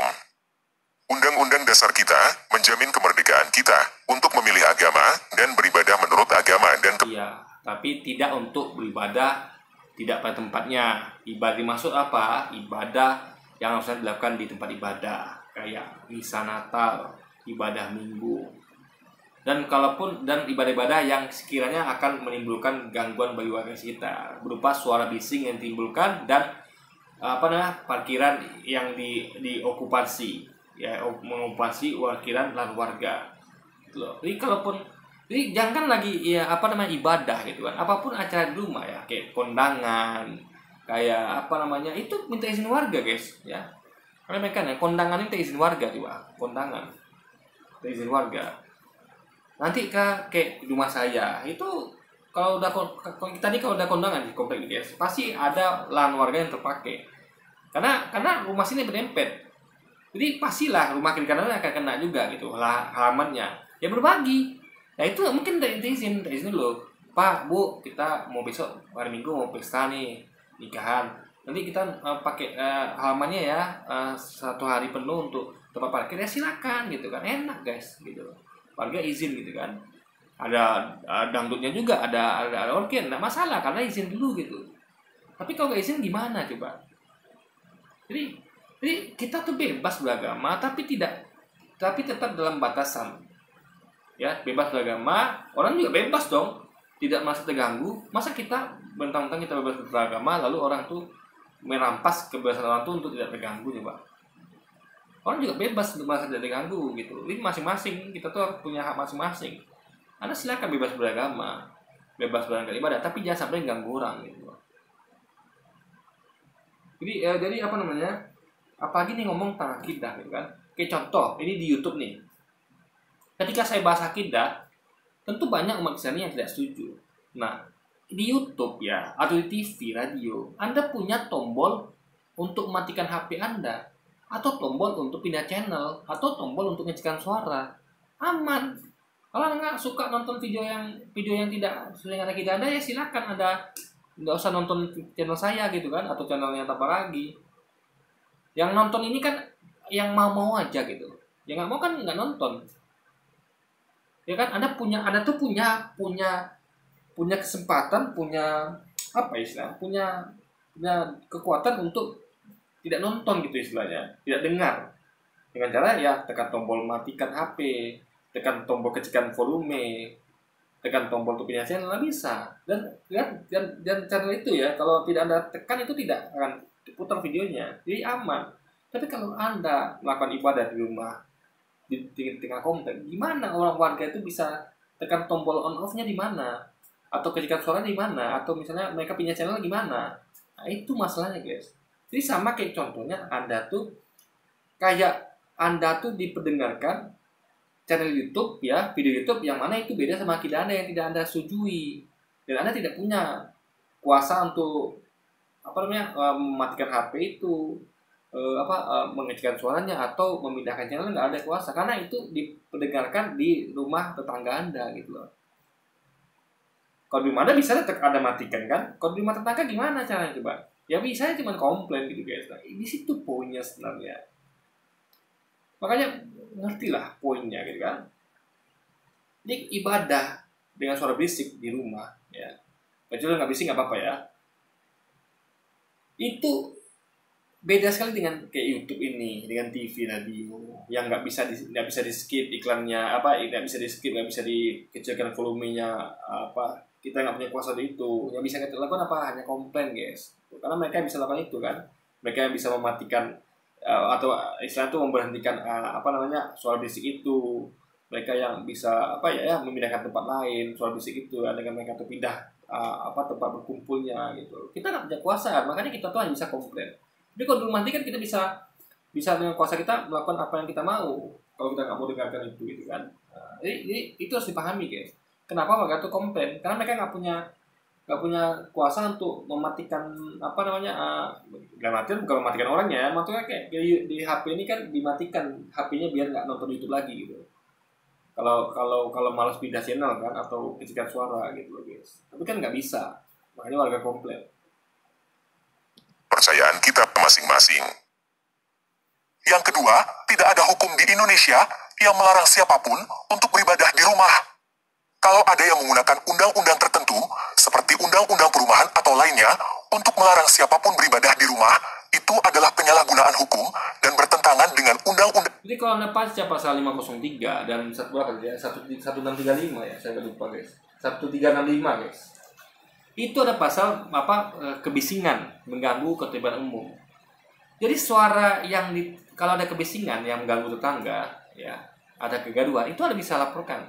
Undang-undang dasar kita menjamin kemerdekaan kita untuk memilih agama dan beribadah menurut agama dan Iya, tapi tidak untuk beribadah tidak pada tempatnya. Ibadah dimaksud apa? Ibadah yang harusnya dilakukan di tempat ibadah, kayak misa Natal, ibadah Minggu. Dan kalaupun ibadah-ibadah yang sekiranya akan menimbulkan gangguan bagi warga sekitar, berupa suara bising yang ditimbulkan dan parkiran yang diokupasi, ya, mengokupasi parkiran lahan warga. Gitu loh. Jadi jangan lagi ibadah gitu kan. Apapun acara di rumah ya, kayak kondangan, kayak itu minta izin warga, guys, ya. Karena mereka kondangan minta izin warga juga, kondangan. Minta izin warga. Nanti kayak di rumah saya itu kalau udah kondangan di komplek guys, pasti ada lahan warga yang terpakai. Karena rumah sini berdempet. Jadi pastilah rumah kiri kanan akan kena juga gitu halamannya. Ya berbagi. Nah itu mungkin izin dulu. Pak, Bu, kita mau besok hari Minggu mau pesta nih, nikahan. Nanti kita pakai halamannya ya 1 hari penuh untuk tempat parkir, ya silakan gitu kan. Enak guys gitu. Warga izin gitu kan. Ada dangdutnya juga, ada organ, enggak masalah karena izin dulu gitu. Tapi kalau nggak izin gimana coba? Jadi kita tuh bebas beragama tapi tetap dalam batasan. Ya, bebas beragama, orang juga bebas dong, tidak merasa terganggu. Masa kita mentang-mentang kita bebas beragama lalu orang tuh merampas kebebasan orang tuh untuk tidak terganggu coba. Orang juga bebas untuk merasa tidak terganggu gitu. Ini masing-masing kita tuh punya hak masing-masing. Anda silakan bebas beragama, bebas beribadah, tapi jangan sampai ganggu orang gitu. Jadi apalagi nih ngomong tentang akidah gitu kan. Kayak contoh, ini di YouTube nih. Ketika saya bahas akidah, tentu banyak umat Islam yang tidak setuju. Nah, di YouTube ya, atau di TV, radio, Anda punya tombol untuk mematikan HP Anda, atau tombol untuk pindah channel, atau tombol untuk ngecekkan suara. Aman. Kalau nggak suka nonton video yang tidak sesuai dengan akidah Anda, ya silakan Anda nggak usah nonton channel saya gitu kan, atau channelnya apa lagi. Yang nonton ini kan yang mau aja gitu. Yang nggak mau kan nggak nonton. Ya kan, Anda tuh punya kesempatan, punya kekuatan untuk tidak nonton gitu istilahnya, tidak dengar. Dengan cara ya tekan tombol matikan HP, tekan tombol kecilkan volume, tekan tombol untuk pindah channel, bisa. Dan channel itu ya kalau tidak Anda tekan itu tidak akan diputar videonya, jadi aman. Tapi kalau Anda melakukan ibadah di rumah di tengah komplek, gimana orang warga itu bisa tekan tombol on off-nya di mana? Atau kecilkan suara di mana? Atau misalnya mereka pindah channel gimana? Nah, itu masalahnya, guys. Jadi sama kayak contohnya Anda tuh diperdengarkan channel YouTube ya, video YouTube yang mana itu beda sama akidah Anda yang tidak Anda setujui. Dan Anda tidak punya kuasa untuk mematikan HP itu, mengecilkan suaranya atau memindahkan channel, nggak ada kuasa karena itu diperdengarkan di rumah tetangga Anda gitu loh. Kalau di rumah Anda bisa Anda matikan kan? Kalau di rumah tetangga gimana caranya coba? Ya bisa cuma komplain gitu guys. Nah, di situ poinnya sebenarnya. Makanya ngertilah poinnya gitu kan. Jadi ibadah dengan suara berisik di rumah ya. Kecuali nggak berisik nggak apa-apa ya. Itu beda sekali dengan kayak YouTube ini, dengan TV, radio yang nggak bisa di skip iklannya nggak bisa di skip, nggak bisa dikecilkan volumenya kita nggak punya kuasa di itu. Yang bisa kita lakukan hanya komplain guys, karena mereka yang bisa lakukan itu kan, mereka yang bisa mematikan atau istilah itu memberhentikan suara berisik itu, mereka yang bisa memindahkan tempat lain suara berisik itu dengan mereka tuh pindah tempat berkumpulnya gitu. Kita nggak punya kuasa, makanya kita tuh hanya bisa komplain. Tapi kalau di rumah kan kita bisa dengan kuasa kita melakukan apa yang kita mau. kalau kita nggak mau dengarkan itu gitu kan. Jadi itu harus dipahami guys. Kenapa warga itu komplain? Karena mereka nggak punya kuasa untuk mematikan apa namanya, nggak matikan, bukan mematikan orangnya, maksudnya kayak di HP ini kan dimatikan HP-nya biar nggak nonton YouTube lagi gitu. Kalau malas pindah channel kan, atau kecikan suara gitu loh guys. Tapi kan nggak bisa, makanya warga komplain. Percayaan kita masing-masing. Yang kedua, tidak ada hukum di Indonesia yang melarang siapapun untuk beribadah di rumah. Kalau ada yang menggunakan undang-undang tertentu, seperti undang-undang perumahan atau lainnya, untuk melarang siapapun beribadah di rumah, itu adalah penyalahgunaan hukum dan bertentangan dengan undang-undang. Jadi kalau Anda baca pasal 503 dan 1635 ya, saya lupa guys. 1365 guys. Itu ada pasal kebisingan, mengganggu ketertiban umum. Jadi suara kalau ada kebisingan yang mengganggu tetangga, ya, ada kegaduhan, itu ada bisa laporkan.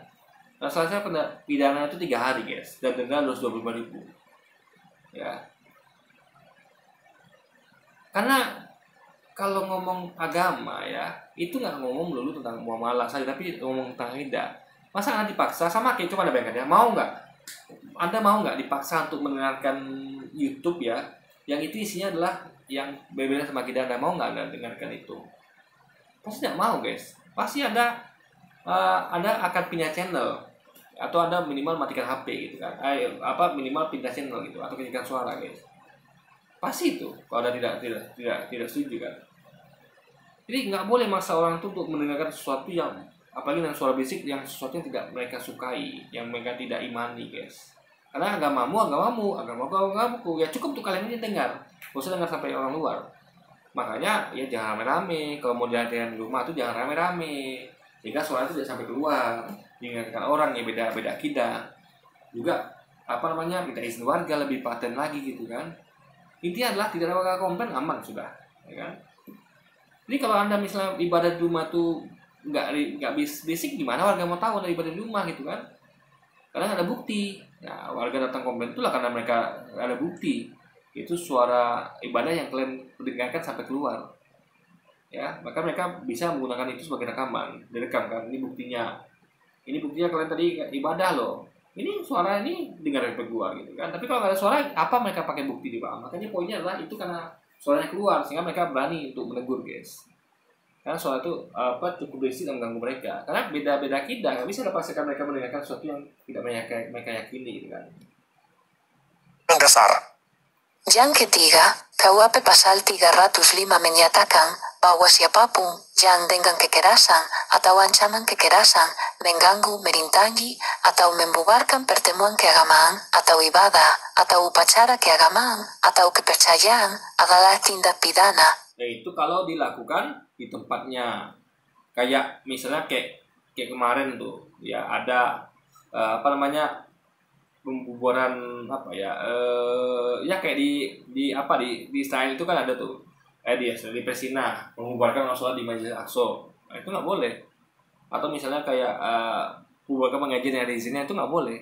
Nah, salah pidana itu 3 hari guys, dan denda 225.000. Ya. Karena kalau ngomong agama ya, itu nggak ngomong melulu tentang muamalah saja, tapi ngomong tentang akidah. Masa Anda dipaksa, sama kayak coba Anda bayangkan ya, Anda mau nggak dipaksa untuk mendengarkan YouTube ya, yang itu isinya adalah yang berbeda sama akidah? Anda mau nggak Anda dengarkan itu? Pasti nggak mau guys. Pasti Anda akan pindah channel, atau Anda minimal matikan HP gitu kan, minimal pindah channel gitu, atau kecikan suara guys. Pasti itu kalau Anda tidak setuju kan. Jadi nggak boleh maksa orang itu untuk mendengarkan sesuatu yang, apalagi dengan suara berisik, yang sesuatu yang tidak mereka sukai, yang mereka tidak imani guys. Karena agamamu, ya cukup untuk kalian ini dengar, gak usah dengar sampai orang luar. Makanya ya jangan rame-rame, kalau mau diadakan di rumah tuh jangan rame-rame, sehingga suara itu tidak sampai keluar, diingatkan orang yang beda akidah. Juga minta izin warga lebih paten lagi gitu kan. Intinya adalah tidak ada warga komplain, aman sudah, ya kan. Jadi kalau Anda misalnya ibadah di rumah tuh nggak basic, gimana warga mau tahu Anda ibadah di rumah gitu kan? Karena ada bukti. Nah, warga datang komplain itulah karena mereka ada bukti. Itu suara ibadah yang kalian dengarkan sampai keluar. Ya, maka mereka bisa menggunakan itu sebagai rekaman, direkam kan. Ini buktinya kalian tadi ibadah loh. Ini suara ini dengar dari keluar gitu kan. Tapi kalau nggak ada suara, apa mereka pakai bukti di bawah? Makanya poinnya adalah itu karena suaranya keluar, sehingga mereka berani untuk menegur guys. Karena suara itu cukup berisik dan mengganggu mereka. Karena beda-beda akidah, nggak bisa dipastikan mereka mendengarkan sesuatu yang tidak mereka yakini gitu kan. Dasar. Yang ketiga, KUHP Pasal 305 menyatakan bahwa siapapun yang dengan kekerasan atau ancaman kekerasan mengganggu, merintangi, atau membubarkan pertemuan keagamaan atau ibadah atau upacara keagamaan atau kepercayaan adalah tindak pidana. Yaitu kalau dilakukan di tempatnya, kayak misalnya kayak kemarin tuh ya ada pembubaran ya kayak di Israel itu kan ada tuh di Palestina membubarkan sholat di Masjid Al-Aqsa. Nah, itu nggak boleh. Atau misalnya kayak membubarkan pengajian yang ada izinnya, itu nggak boleh.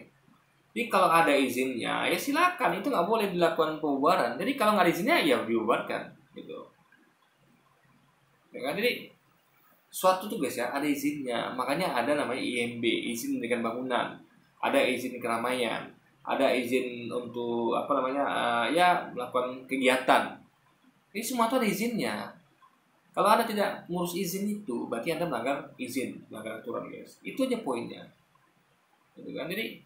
Jadi kalau ada izinnya ya silakan, itu nggak boleh dilakukan pembubaran. Jadi kalau nggak ada izinnya ya dibubarkan gitu. Ya kan? Jadi suatu tuh guys ya ada izinnya, makanya ada namanya IMB, izin mendirikan bangunan, ada izin keramaian, ada izin untuk melakukan kegiatan. Ini semua itu ada izinnya. Kalau Anda tidak ngurus izin itu, berarti Anda melanggar izin, melanggar aturan guys. Itu aja poinnya. Gitu kan? Jadi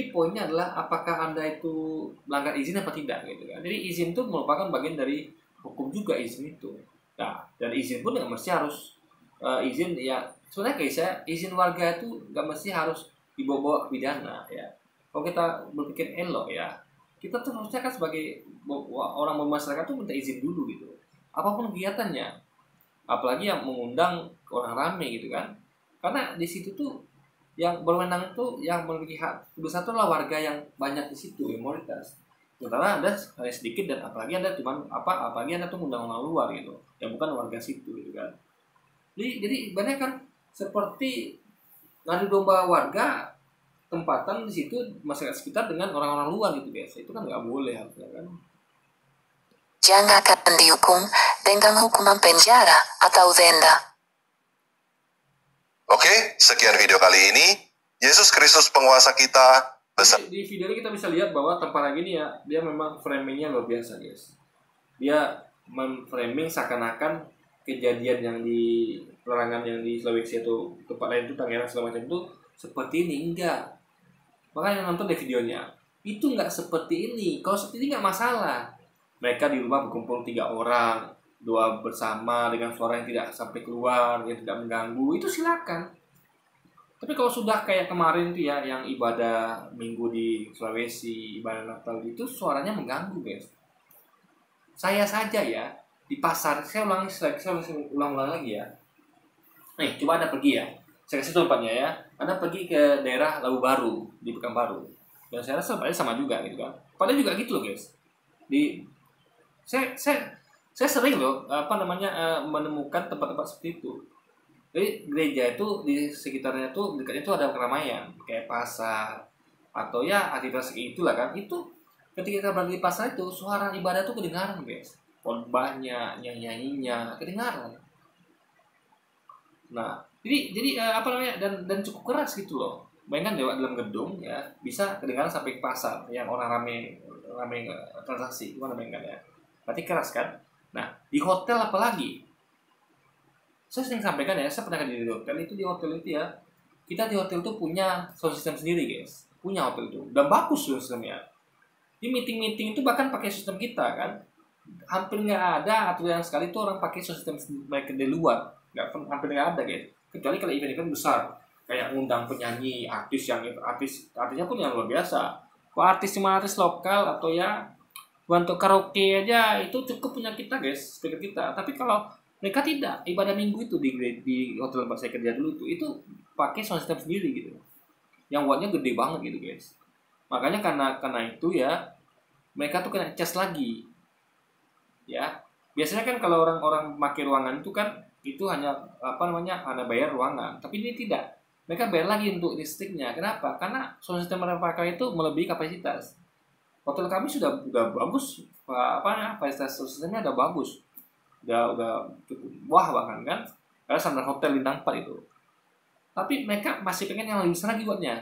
poinnya adalah apakah Anda itu melanggar izin apa tidak gitu kan. Jadi izin itu merupakan bagian dari hukum juga, izin itu. Nah, dan izin pun nggak mesti harus izin ya. Sebenarnya kayak saya, izin warga itu nggak mesti harus dibawa pidana ya. Kalau kita berpikir elok ya, kita tuh harusnya kan sebagai orang bermasyarakat tuh minta izin dulu gitu. Apapun kegiatannya, apalagi yang mengundang orang ramai gitu kan. Karena di situ tuh yang berwenang tuh, yang memiliki hak besar itu adalah warga yang banyak di situ, minoritas. Sementara Anda hanya sedikit, dan apalagi Anda tuh mengundang orang luar gitu, yang bukan warga situ gitu kan. Jadi banyak kan seperti ngadu domba warga tempatan di situ masyarakat sekitar dengan orang-orang luar gitu guys. Itu kan nggak boleh harusnya kan. Yang akan dihukum dengan hukuman penjara atau denda. Oke, sekian video kali ini. Yesus Kristus penguasa kita besar. Di video ini kita bisa lihat bahwa tempat ini ya, dia memang framingnya luar biasa guys. Dia memframing seakan-akan kejadian yang di perangan yang di Sulawesi atau tempat lain itu Tangerang segala macam itu seperti ini, enggak. Makanya nonton di videonya itu enggak seperti ini. Kalau seperti ini enggak masalah. Mereka di rumah berkumpul 3 orang, doa bersama dengan suara yang tidak sampai keluar, yang tidak mengganggu, itu silakan. Tapi kalau sudah kayak kemarin tuh ya, yang ibadah minggu di Sulawesi, ibadah Natal itu suaranya mengganggu guys. Saya saja ya di pasar, saya ulang lagi ya. Coba Anda pergi ya. Saya kasih tempatnya ya. Anda pergi ke daerah Labu Baru di Pekanbaru. Dan saya rasa sama juga gitu kan. Padahal juga gitu loh guys. Saya sering loh menemukan tempat-tempat seperti itu. Jadi gereja itu di sekitarnya tuh dekatnya itu ada keramaian kayak pasar atau ya aktivitas itulah kan. Itu ketika kita berada di pasar itu suara ibadah tuh kedengaran guys. Khotbahnya, nyanyinya kedengaran. Nah, jadi dan cukup keras gitu loh. Bayangkan dalam gedung ya bisa kedengaran sampai ke pasar yang orang rame transaksi, gimana bayangkan ya. Berarti keras kan? Nah, di hotel apalagi? Saya sering sampaikan ya, saya pernah di hotel itu ya. Kita di hotel tuh punya sound system sendiri guys. Punya hotel itu. Dan bagus sound systemnya. Di meeting-meeting itu bahkan pakai sistem kita kan. Hampir nggak ada atau yang sekali itu orang pakai sistem mereka di luar. Hampir nggak ada guys. Kecuali kalau event-event besar. Kayak ngundang penyanyi, artisnya pun yang luar biasa. Kalau artis lokal atau ya untuk karaoke aja itu cukup punya kita guys, speaker kita. Tapi kalau mereka tidak, ibadah minggu itu di hotel tempat saya kerja dulu itu pakai sound system sendiri gitu. Yang wattnya gede banget gitu guys. Makanya karena itu ya mereka tuh kena cas lagi. Ya. Biasanya kan kalau orang-orang pakai ruangan itu kan itu hanya hanya bayar ruangan, tapi ini tidak. Mereka bayar lagi untuk listriknya. Kenapa? Karena sound system mereka pakai itu melebihi kapasitas. Hotel kami sudah bagus, kapasitas sound systemnya udah bagus. Udah cukup wah bahkan kan, karena standar hotel bintang 4 itu. Tapi mereka masih pengen yang lebih besar lagi buatnya.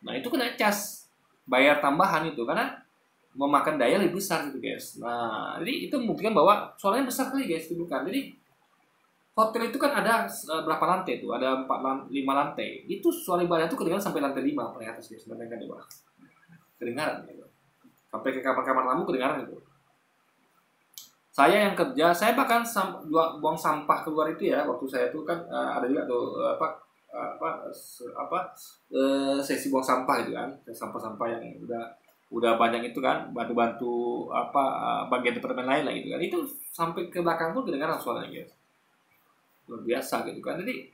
Nah itu kena cas, bayar tambahan itu karena memakan daya lebih besar gitu guys. Nah jadi itu membuktikan bahwa suaranya besar kali guys, itu bukan. Jadi hotel itu kan ada berapa lantai tuh? Ada 5 lantai. Itu suara ibadah itu kedengaran sampai lantai 5 paling atas guys. Bayangkan di bawah. Kedengaran gitu. Sampai ke kamar-kamar tamu kedengaran itu. Saya yang kerja, saya bahkan buang sampah keluar itu ya. Waktu saya tuh kan ada juga tuh sesi buang sampah gitu kan. Sampah-sampah yang udah banyak itu kan, bantu-bantu bagian departemen lain lah gitu kan. Itu sampai ke belakang pun kedengaran suaranya guys. Luar biasa gitu kan. Jadi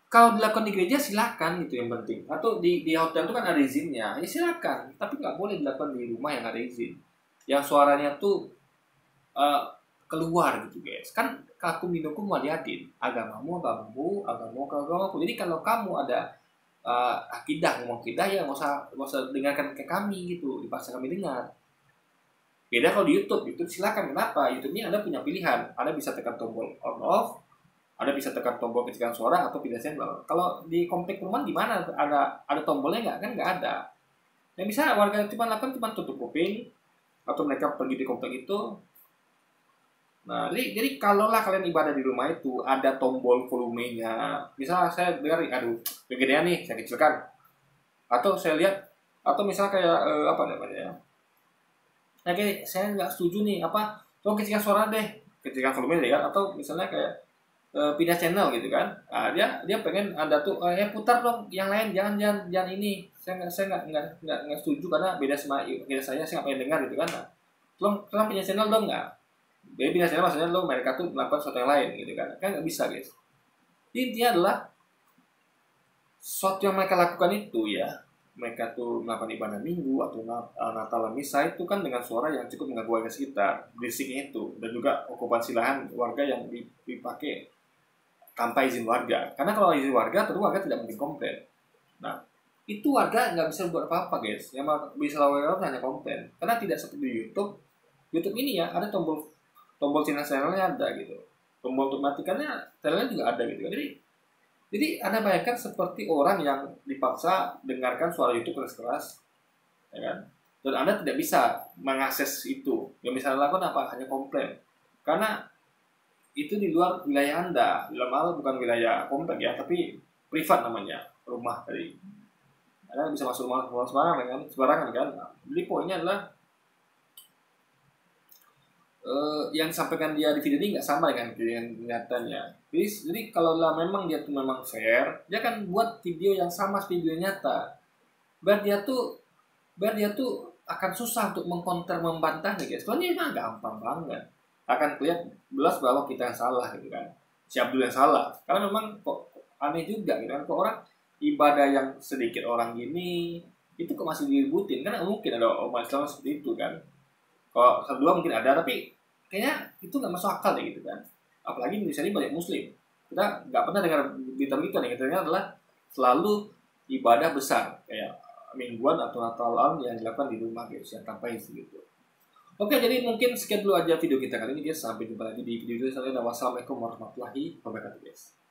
kalau dilakukan di gereja silakan gitu yang penting. Atau di hotel itu kan ada izinnya, ya silakan. Tapi nggak boleh dilakukan di rumah yang ada izin. Yang suaranya tuh keluar gitu guys. Kan kakum minukum waliatin. Agamamu. Jadi kalau kamu ada ngomong akidah ya nggak usah dengarkan ke kami gitu. Dipaksa kami dengar. Beda kalau di YouTube silakan. Kenapa? YouTube ini Anda punya pilihan. Anda bisa tekan tombol on off. Ada bisa tekan tombol kecikan suara atau pindah channel. Kalau di komplek perumahan gimana? Ada tombolnya nggak? Kan nggak ada. Yang bisa warga cuma lakukan cuma tutup kuping atau mereka pergi di komplek itu. Nah, jadi kalaulah kalian ibadah di rumah itu ada tombol volumenya. Misalnya saya dengar, aduh, kegedean nih, saya kecilkan. Atau saya lihat, atau misalnya kayak saya nggak setuju nih, tolong kecilkan suara deh, kecilkan volume deh kan. Atau misalnya kayak pindah channel gitu kan. Dia pengen Anda tuh putar dong yang lain, jangan ini. Saya nggak setuju karena beda sama saya nggak pengen dengar gitu kan. Nah, tolong pindah channel dong nggak. Jadi pindah channel maksudnya mereka tuh melakukan sesuatu yang lain gitu kan. Kan nggak bisa guys. Intinya adalah sesuatu yang mereka lakukan itu ya. Mereka tuh melakukan ibadah minggu atau Natal misa itu kan dengan suara yang cukup mengganggu warga sekitar, berisiknya itu, dan juga okupansi lahan warga yang dipakai tanpa izin warga. Karena kalau izin warga, tentu warga tidak mungkin komplain. Nah, itu warga nggak bisa buat apa-apa guys. Yang bisa lakukan hanya komplain. Karena tidak seperti di YouTube. YouTube ini ya ada tombol channel-channelnya ada gitu. mematikannya channelnya juga ada gitu kan. Jadi Anda bayangkan seperti orang yang dipaksa dengarkan suara YouTube keras-keras, ya kan? Dan Anda tidak bisa mengakses itu. Yang bisa Anda lakukan apa? Hanya komplain. Karena itu di luar wilayah Anda. Dalam hal bukan wilayah komplek ya, tapi privat namanya, rumah tadi. Anda bisa masuk rumah sembarangan kan? Jadi poinnya adalah yang disampaikan dia di video ini nggak sama dengan kenyataannya. Jadi kalau memang dia tuh memang fair, dia akan buat video yang sama seperti video nyata. Biar dia tuh akan susah untuk mengkonter, membantahnya guys. Soalnya memang gampang banget. Akan kelihatan jelas bahwa kita yang salah gitu kan. Si Abdul yang salah. Karena memang kok aneh juga gitu kan. Kok orang ibadah yang sedikit orang gini itu kok masih diributin. Karena mungkin ada umat Islam seperti itu kan. Kalau kedua mungkin ada, tapi kayaknya itu nggak masuk akal ya gitu kan. Apalagi di Indonesia ini banyak Muslim. Kita nggak pernah dengar berita-berita nih. Katanya adalah selalu ibadah besar kayak mingguan atau Natalan yang dilakukan di rumah guys, yang tanpa isi gitu. Oke, jadi mungkin sekian dulu aja video kita kali ini guys. Sampai jumpa lagi di video selanjutnya. Wassalamualaikum warahmatullahi wabarakatuh guys.